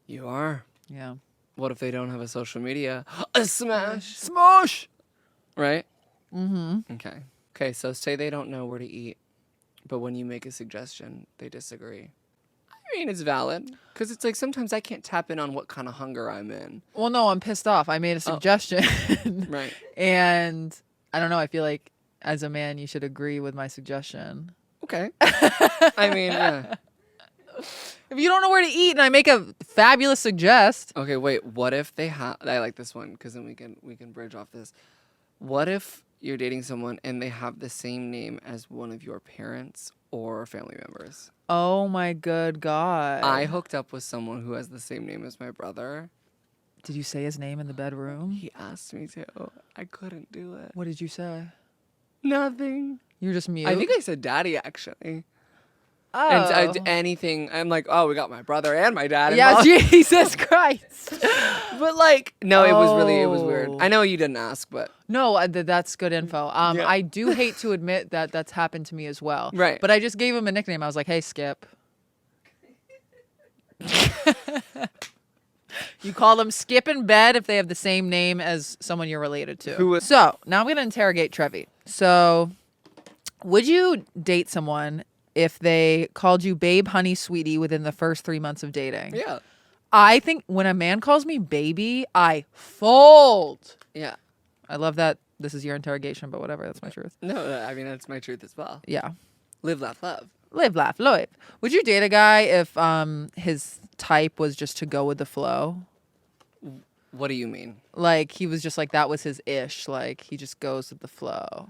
You are. Yeah. What if they don't have a social media? A smash. Smosh. Right? Mm-hmm. Okay. Okay, so say they don't know where to eat, but when you make a suggestion, they disagree. I mean, it's valid because it's like sometimes I can't tap in on what kind of hunger I'm in. Well, no, I'm pissed off. I made a suggestion. Right. And I don't know. I feel like as a man, you should agree with my suggestion. Okay. I mean, yeah. If you don't know where to eat and I make a fabulous suggest. Okay, wait. What if they have? I like this one because then we can bridge off this. What if you're dating someone and they have the same name as one of your parents or family members? Oh my good God. I hooked up with someone who has the same name as my brother. Did you say his name in the bedroom? He asked me to. I couldn't do it. What did you say? Nothing. You were just mute? I think I said daddy actually. Oh. And anything. I'm like, oh, we got my brother and my dad. Yeah, involved. Jesus Christ. But like, no, it was weird. Oh. I know you didn't ask, but No, that's good info. Yeah. I do hate to admit that that's happened to me as well. Right. But I just gave him a nickname. I was like, hey, Skip. You call them Skip in bed if they have the same name as someone you're related to. Who was- So now I'm going to interrogate Trevi. So would you date someone if they called you babe, honey, sweetie within the first 3 months of dating? yeah, I think when a man calls me baby, I fold. yeah. I love that this is your interrogation, but whatever. That's my truth. No, I mean that's my truth as well. Yeah. Live, laugh, love. Live, laugh, love. Would you date a guy if his type was just to go with the flow? What do you mean? Like he was just like that was his ish. Like he just goes with the flow.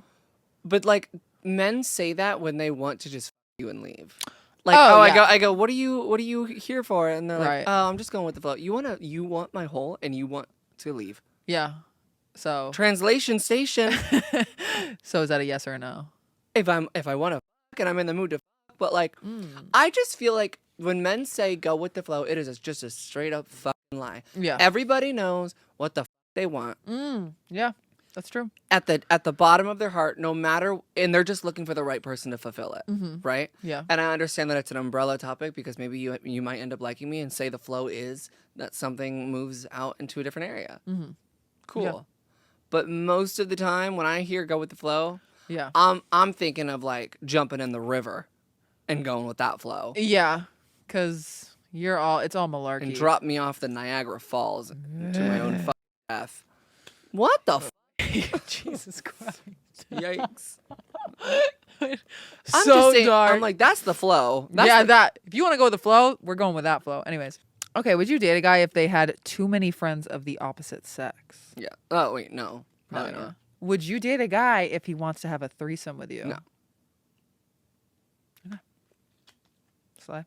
But like, men say that when they want to just you and leave. Like, Oh, yeah. I go, what are you here for? And they're Right. like, oh, I'm just going with the flow. You want my hole, and you want to leave. Yeah. So Translation station. so is that a yes or a no? if I want to and I'm in the mood to but like, I just feel like when men say go with the flow, it is just a straight up fucking lie. Yeah. Everybody knows what the they want. Yeah. That's true. At the bottom of their heart, no matter, and they're just looking for the right person to fulfill it, right? Yeah. And I understand that it's an umbrella topic because maybe you might end up liking me and say the flow is that something moves out into a different area. Cool. Yeah. But most of the time, when I hear go with the flow, Yeah. I'm thinking of like jumping in the river and going with that flow Yeah. Cause it's all malarkey. and drop me off the Niagara Falls to my own fucking death. What the Jesus Christ. Yikes. So I'm just saying, dark. I'm like, that's the flow. That's yeah, the- that. If you want to go with the flow, we're going with that flow. Anyways. Okay, would you date a guy if they had too many friends of the opposite sex? Yeah. Oh, wait, no. Probably No, not. yeah. Would you date a guy if he wants to have a threesome with you? No. Okay. Sly.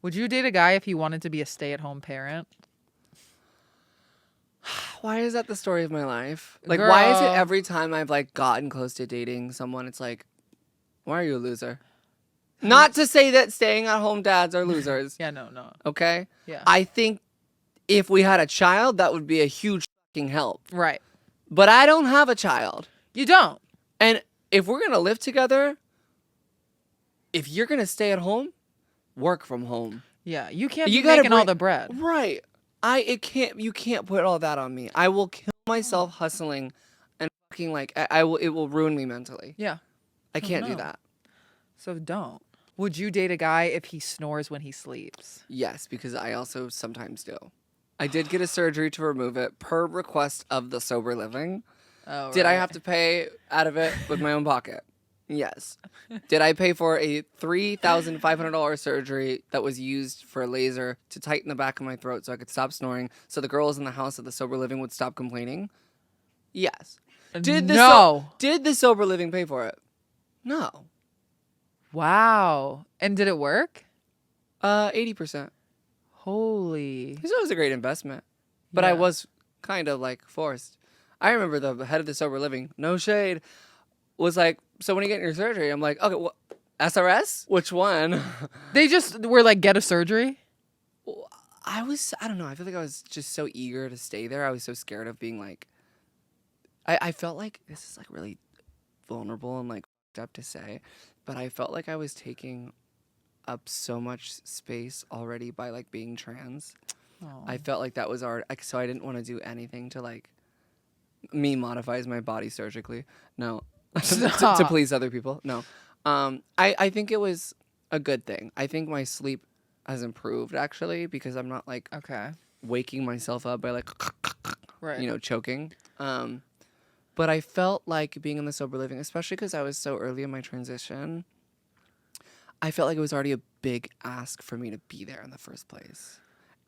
Would you date a guy if he wanted to be a stay-at-home parent? Why is that the story of my life? Like, why is it Girl. every time I've like gotten close to dating someone, it's like, why are you a loser? Not to say that staying at home dads are losers. Yeah, no. Okay? Yeah. I think if we had a child, that would be a huge fucking help. Right. But I don't have a child. You don't. And if we're going to live together, if you're going to stay at home, work from home. Yeah, you can't You be gotta making all bring- the bread. Right. You can't put all that on me. I will kill myself hustling and fucking like, it will ruin me mentally. Yeah. I can't do no. that. So don't. Would you date a guy if he snores when he sleeps? Yes, because I also sometimes do. I did get a surgery to remove it per request of the sober living. Oh, Did I right. have to pay out of it with my own pocket? Yes. Did I pay for a $3,500 surgery that was used for a laser to tighten the back of my throat so I could stop snoring so the girls in the house at the sober living would stop complaining? Yes. Did the sober living pay for it? No. Wow. And did it work? 80%. Holy. Because it was a great investment. But I Yeah. was kind of like forced. I remember the head of the sober living, no shade, was like, so when you get your surgery, I'm like, okay, what, SRS? Which one? They just were like, get a surgery? I don't know. I feel like I was just so eager to stay there. I was so scared of being like, I felt like this is like really vulnerable and like fucked up to say, but I felt like I was taking up so much space already by like being trans. Oh. I felt like that was so I didn't want to do anything to like Me modifies my body surgically. No. to Stop. please other people. No. I think it was a good thing. I think my sleep has improved actually because I'm not like Okay. waking myself up by like Right. choking. But I felt like being in the sober living, especially because I was so early in my transition, I felt like it was already a big ask for me to be there in the first place.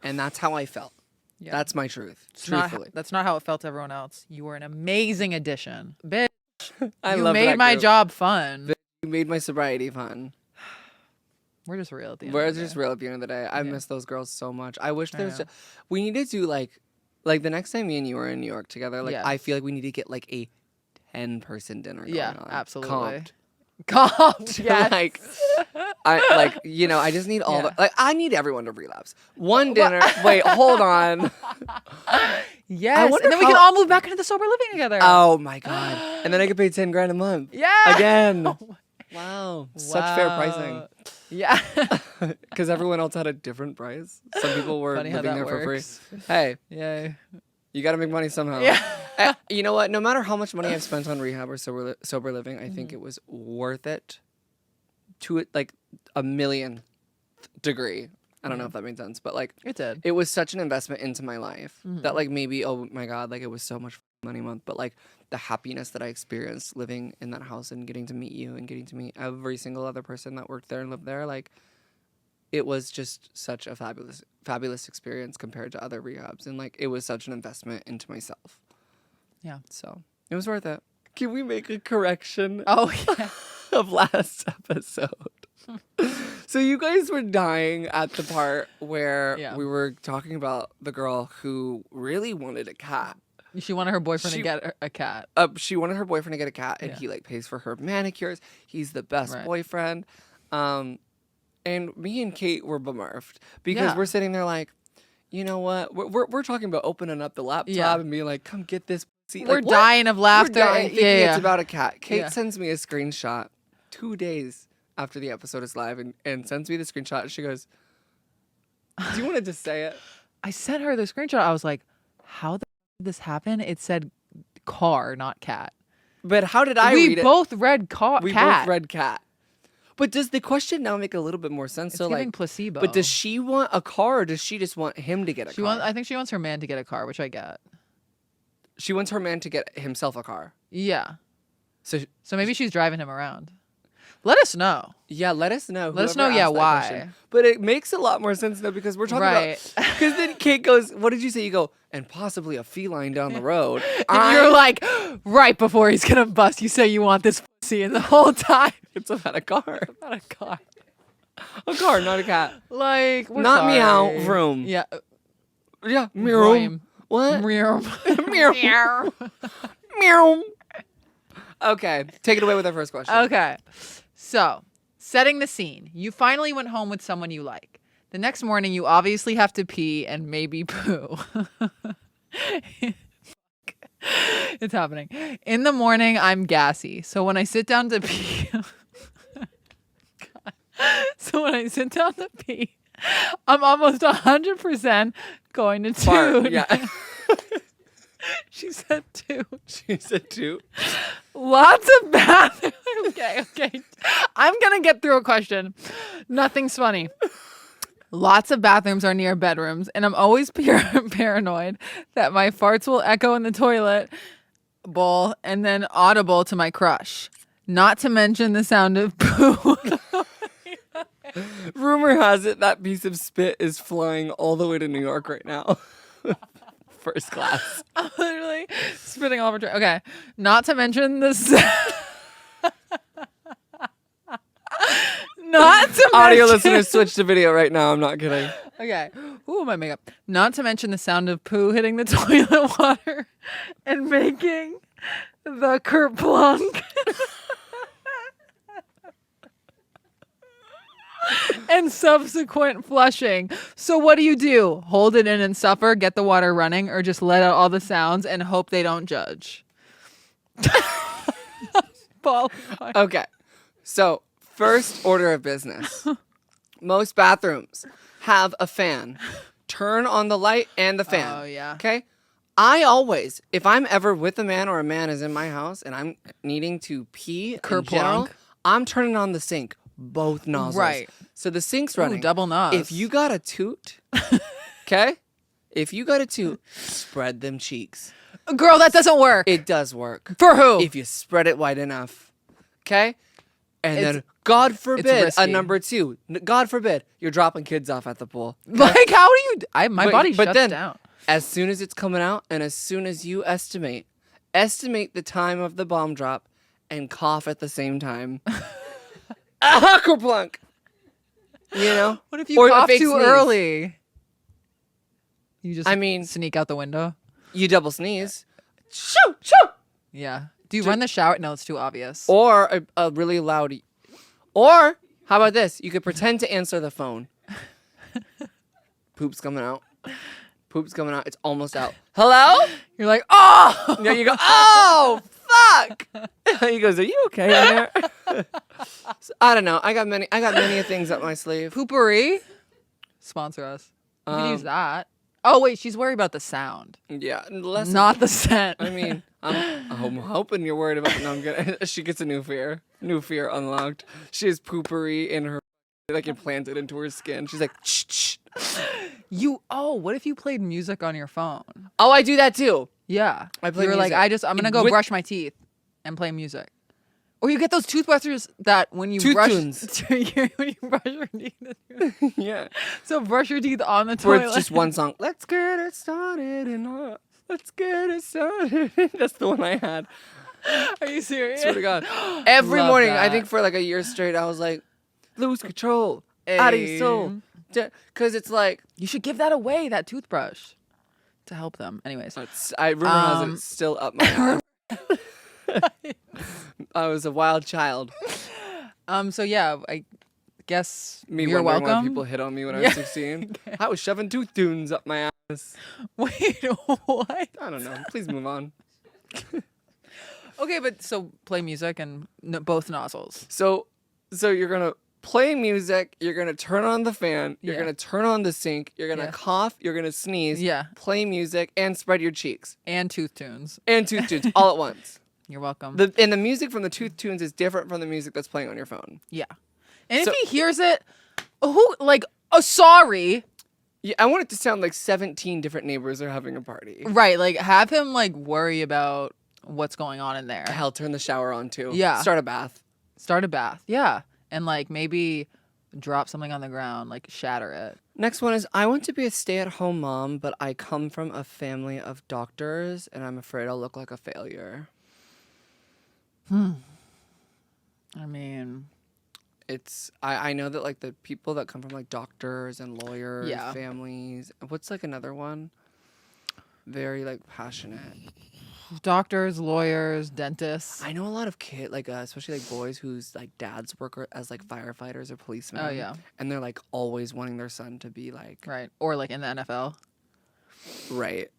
And that's how I felt. Yeah. That's my truth. It's not, Truthfully. that's not how it felt to everyone else. You were an amazing addition. Bitch, I you love made that my group. job fun. You made my sobriety fun. We're just real at the end. We're of the just day. real at the end of the day. I Yeah. miss those girls so much. I wish I there's know. we need to do like the next time me and you are in New York together, like I Yes. feel like we need to get like a 10-person dinner going Yeah, on. absolutely. Comped. Comped, yes. Like I just need all Yeah. the like I need everyone to relapse. One dinner. Wait, hold on. Yes, wonder and then we can how- all move back into the sober living together. Oh my god. And then I could pay 10 grand a month. Yeah. Again. Oh Wow. Such fair pricing. wow. Yeah. Because everyone else had a different price. Some people were Funny how living that there for free. works. Hey, Yeah. you got to make money somehow. Yeah. You know what? No matter how much money I've spent on rehab or sober living, I think it was worth it to like a million degree. I don't know if that made sense, but like It did. it was such an investment into my life that like maybe, oh my God, like it was so much money a month, but like the happiness that I experienced living in that house and getting to meet you and getting to meet every single other person that worked there and lived there, like it was just such a fabulous experience compared to other rehabs. And like it was such an investment into myself. Yeah. So it was worth it. Can we make a correction Oh yeah. of last episode? So you guys were dying at the part where Yeah. we were talking about the girl who really wanted a cat. She wanted her boyfriend She- to get a cat. She wanted her boyfriend to get a cat, and Yeah. he like pays for her manicures. He's the best Right. boyfriend. And me and Kate were bummerfed because Yeah. we're sitting there like, you know what? We're talking about opening up the laptop Yeah. and being like, come get this. See, We're like, what? dying of laughter. We're dying thinking yeah. it's about a cat. Kate Yeah. sends me a screenshot 2 days after the episode is live and sends me the screenshot. And she goes, do you want to just say it? I sent her the screenshot. I was like, how the did this happen? It said car, not cat. But how did I we read it? both read car. We cat. both read cat. But does the question now make a little bit more sense? It's so giving like, placebo. but does she want a car or does she just want him to get a car? I think she wants her man to get a car, which I get. She wants her man to get himself a car. Yeah. So So maybe she's driving him around. Let us know. yeah, let us know. Let us whoever know, yeah, asked that why. question. But it makes a lot more sense though because we're talking Right. about. Because then Kate goes, "What did you say?" You go, "And possibly a feline down the road." And you're like, right before he's gonna bust, you say you want this pussy, and the whole time "It's about a car, not a car. a car, not a cat." Like we're Not sorry. meow, vroom. Yeah. Yeah, meow. Vroom. What? Meow. Meow. Meow. Okay, take it away with our first question. Okay. So, setting the scene. You finally went home with someone you like. The next morning, you obviously have to pee and maybe poo. It's happening. In the morning, I'm gassy. So when I sit down to pee, I'm almost 100% going to Fart, toot. yeah. She said toot. She said two. Lots of bathrooms. Okay. I'm going to get through a question. Nothing's funny. Lots of bathrooms are near bedrooms, and I'm always paranoid that my farts will echo in the toilet bowl and then audible to my crush. Not to mention the sound of poo. Rumor has it that piece of spit is flying all the way to New York right now. First class. I'm literally spitting all over. Okay. Not to mention the Not to Audio mention- listeners, switch to video right now. I'm not kidding. Okay. Ooh, my makeup. Not to mention the sound of poo hitting the toilet water and making the kerplunk. And subsequent flushing. So what do? Hold it in and suffer, get the water running, or just let out all the sounds and hope they don't judge? Paul. Okay. So, first order of business. Most bathrooms have a fan. Turn on the light and the fan. Oh, yeah. Okay? I always, if I'm ever with a man or a man is in my house and I'm needing to pee in general, Kerplunk. I'm turning on the sink, both nozzles. Right. So the sink's Ooh, running. double nos. If you got a toot, okay? If you got a toot, spread them cheeks. Girl, that doesn't work. It does work. For who? If you spread it wide enough. Okay? And It's- then, God forbid, risky. a number 2. God forbid, you're dropping kids off at the pool. Like, how do you... my body but shuts then, down. As soon as it's coming out and as soon as you estimate the time of the bomb drop and cough at the same time. Kerplunk. You know? What if you Or a cough fake too sneeze. early? You just I mean- sneak out the window? You double sneeze. Shoo! Shoo! Yeah. Do you run the shower? No, it's too obvious. Or a really loud... Or, how about this? You could pretend to answer the phone. Poop's coming out. Poop's coming out. It's almost out. Hello? You're like, oh! Yeah, you go, oh, fuck! He goes, are you okay in there? So, I don't know. I got many things up my sleeve. Poopery? Sponsor us. You can use that. Oh, wait, she's worried about the sound. Yeah, less Not the scent. I mean, I'm hoping you're worried about. No, I'm kidding. She gets a new fear unlocked. She has poopery in her, like implanted into her skin. She's like, shh. What if you played music on your phone? Oh, I do that too. Yeah. I play You were like, music. I'm going to go With- brush my teeth and play music. Or you get those toothbrushes that when you Tooth brush tunes. when you brush your teeth. Yeah. So brush your teeth on the Where toilet. it's just one song. Let's get it started and let's get it started. That's the one I had. Are you serious? Swear to God. Every Love morning, I that. think for like a year straight, I was like, lose control. Out of your soul. Because it's like, You should give that away, that toothbrush, to help them. Anyways. rumor has it's still up my ass. I was a wild child. So yeah, I guess Me you're wondering welcome. why people hit on me when I was 16. I was shoving tooth tunes up my ass. Wait, what? I don't know. Please move on. Okay, but so play music and both nozzles. So you're gonna play music. You're gonna turn on the fan. You're Yeah. gonna turn on the sink. You're gonna Yeah. cough. You're gonna sneeze. Yeah. Play music and spread your cheeks And tooth tunes. and tooth tunes all at once. You're welcome. And the music from the tooth tunes is different from the music that's playing on your phone. Yeah. And So- if he hears it, sorry. Yeah, I want it to sound like 17 different neighbors are having a party. Right, like have him worry about what's going on in there. Hell, turn the shower on too. Yeah. Start a bath. Start a bath. Yeah. And maybe drop something on the ground, shatter it. Next one is, I want to be a stay-at-home mom, but I come from a family of doctors, and I'm afraid I'll look like a failure. I mean, I know that the people that come from doctors and lawyers, Yeah. families. What's another one? Very passionate. doctors, lawyers, dentists. I know a lot of kids, especially boys whose dads work as firefighters or policemen. Oh, yeah. And they're always wanting their son to be Right. Or in the NFL. right.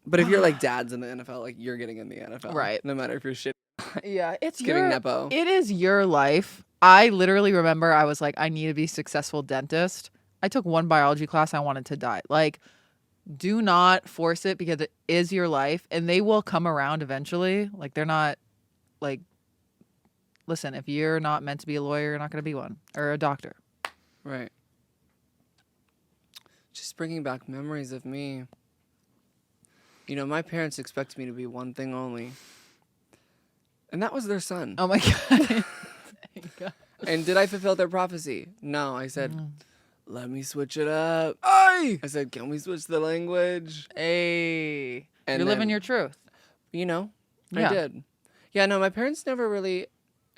But if you're dads in the NFL, you're getting in the NFL. Right. No matter if you're shit. Yeah, it's Giving Nepo. It is your life. I literally remember I was I need to be a successful dentist. I took one biology class. I wanted to die. Do not force it because it is your life and they will come around eventually. They're not listen, if you're not meant to be a lawyer, you're not going to be one or a doctor. Right. Just bringing back memories of me. My parents expected me to be one thing only. And that was their son. Oh my God. Thank God. And did I fulfill their prophecy? No. I said, let me switch it up. Hey! I said, can we switch the language? Hey. And You're living then- your truth. I Yeah. did. Yeah, no, my parents never really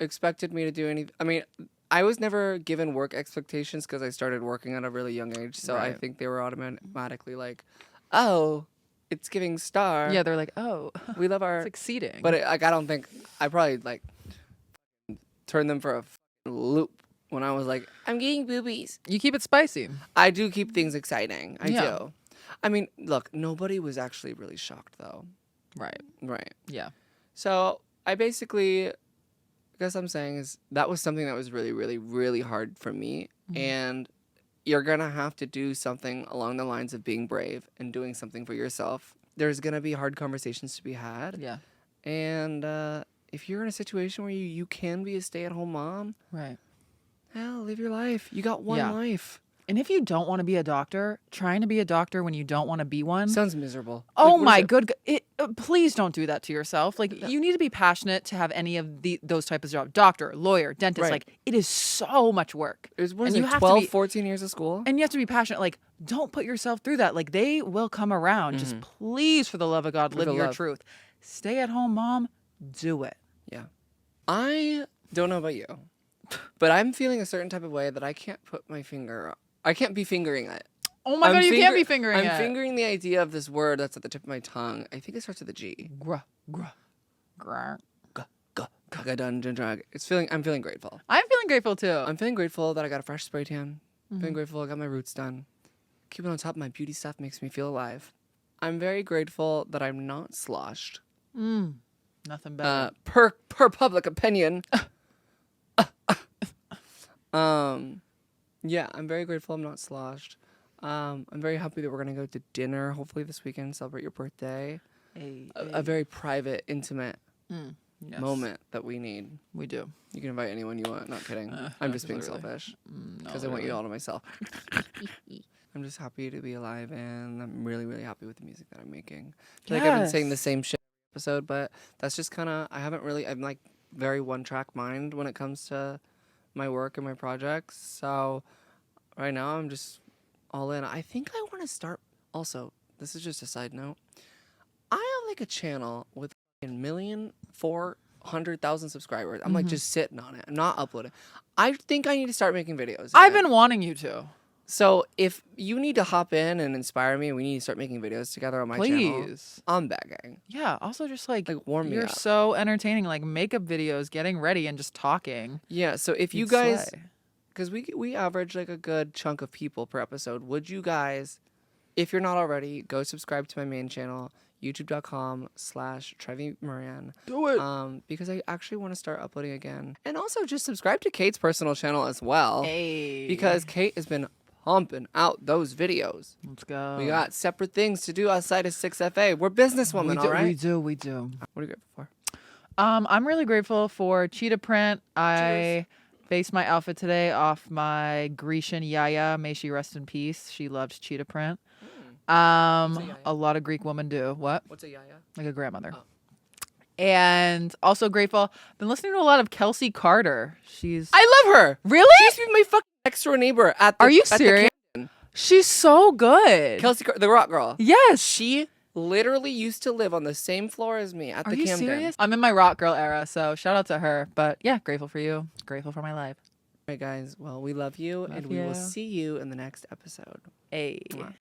expected me to do anything. I mean, I was never given work expectations because I started working at a really young age. So I Right. think they were automatically oh, it's giving star. Yeah, they're oh, We love our... succeeding. But I don't think... I probably turned them for a loop when I was I'm getting boobies. you keep it spicy. I do keep things exciting. I Yeah. do. I mean, look, nobody was actually really shocked though. Right. Right. Yeah. So I basically, I guess I'm saying is that was something that was really, really, really hard for me. And you're going to have to do something along the lines of being brave and doing something for yourself there's going to be hard conversations to be had. Yeah. And if you're in a situation where you can be a stay-at-home mom, Right. hell, live your life. You got one life. And if you don't want to be a doctor, trying to be a doctor when you don't want to be one sounds miserable. Oh Like, my good! Please don't do that to yourself. Like you need to be passionate to have any of those types of jobs. Doctor, lawyer, dentist. Right. Like it is so much work. What is and it, you have 12, to be, 14 years of school? and you have to be passionate. Like don't put yourself through that. Like they will come around. Just please, for the love of God, live your truth. Stay at home, mom. Do it. Yeah. I don't know about you, but I'm feeling a certain type of way that I can't put my finger on. I can't be fingering it. Oh my God, you can't be fingering it. I'm fingering the idea of this word that's at the tip of my tongue. I think it starts with a G. Gruh, gruh, gruh. I'm feeling grateful. I'm feeling grateful too. I'm feeling grateful that I got a fresh spray tan. I'm feeling grateful I got my roots done. Keeping on top of my beauty stuff makes me feel alive. I'm very grateful that I'm not sloshed. Nothing better. Per public opinion. Yeah, I'm very grateful I'm not sloshed. I'm very happy that we're gonna go to dinner hopefully this weekend, celebrate your birthday. A very private, intimate moment that we need. We do. You can invite anyone you want. Not kidding. I'm just being selfish because I want you all to myself. I'm just happy to be alive, and I'm really, really happy with the music that I'm making. I feel like I've been saying the same shit episode, but that's just kind of, I'm like very one-track mind when it comes to my work and my projects. So right now I'm just all in. I think I want to start, also, this is just a side note, I have like a channel with 1,400,000 subscribers. I'm like just sitting on it. I'm not uploading. I think I need to start making videos. I've been wanting you to. So if you need to hop in and inspire me, we need to start making videos together on my channel. Please. I'm begging. Yeah. Also, just like warm me you're up. so entertaining. Like makeup videos, getting ready, and just talking. Yeah. So if you guys, because we average like a good chunk of people per episode, would you guys, if you're not already, go subscribe to my main channel, youtube.com/TREVI'S. Do it. Because I actually want to start uploading again, and also just subscribe to Kate's personal channel as well. Hey. Because Kate has been pumping out those videos. Let's go. We got separate things to do outside of 6FA. We're businesswomen, all right? We do. What are you grateful for? I'm really grateful for cheetah print. I based my outfit today off my Grecian Yaya. May she rest in peace. She loved cheetah print. A lot of Greek women do. What? What's a Yaya? Like a grandmother. Oh. And also grateful. Been listening to a lot of Kelsey Carter. I love her. Really? She used to be my fucking next door neighbor at the. Are you at the serious? Camden. She's so good. Kelsey, the rock girl. Yes. She literally used to live on the same floor as me at the Camden. Are you serious? I'm in my rock girl era, so shout out to her. But yeah, grateful for you. Grateful for my life. All right, guys. Well, we love you, and we will see you in the next episode. Hey. Mwah.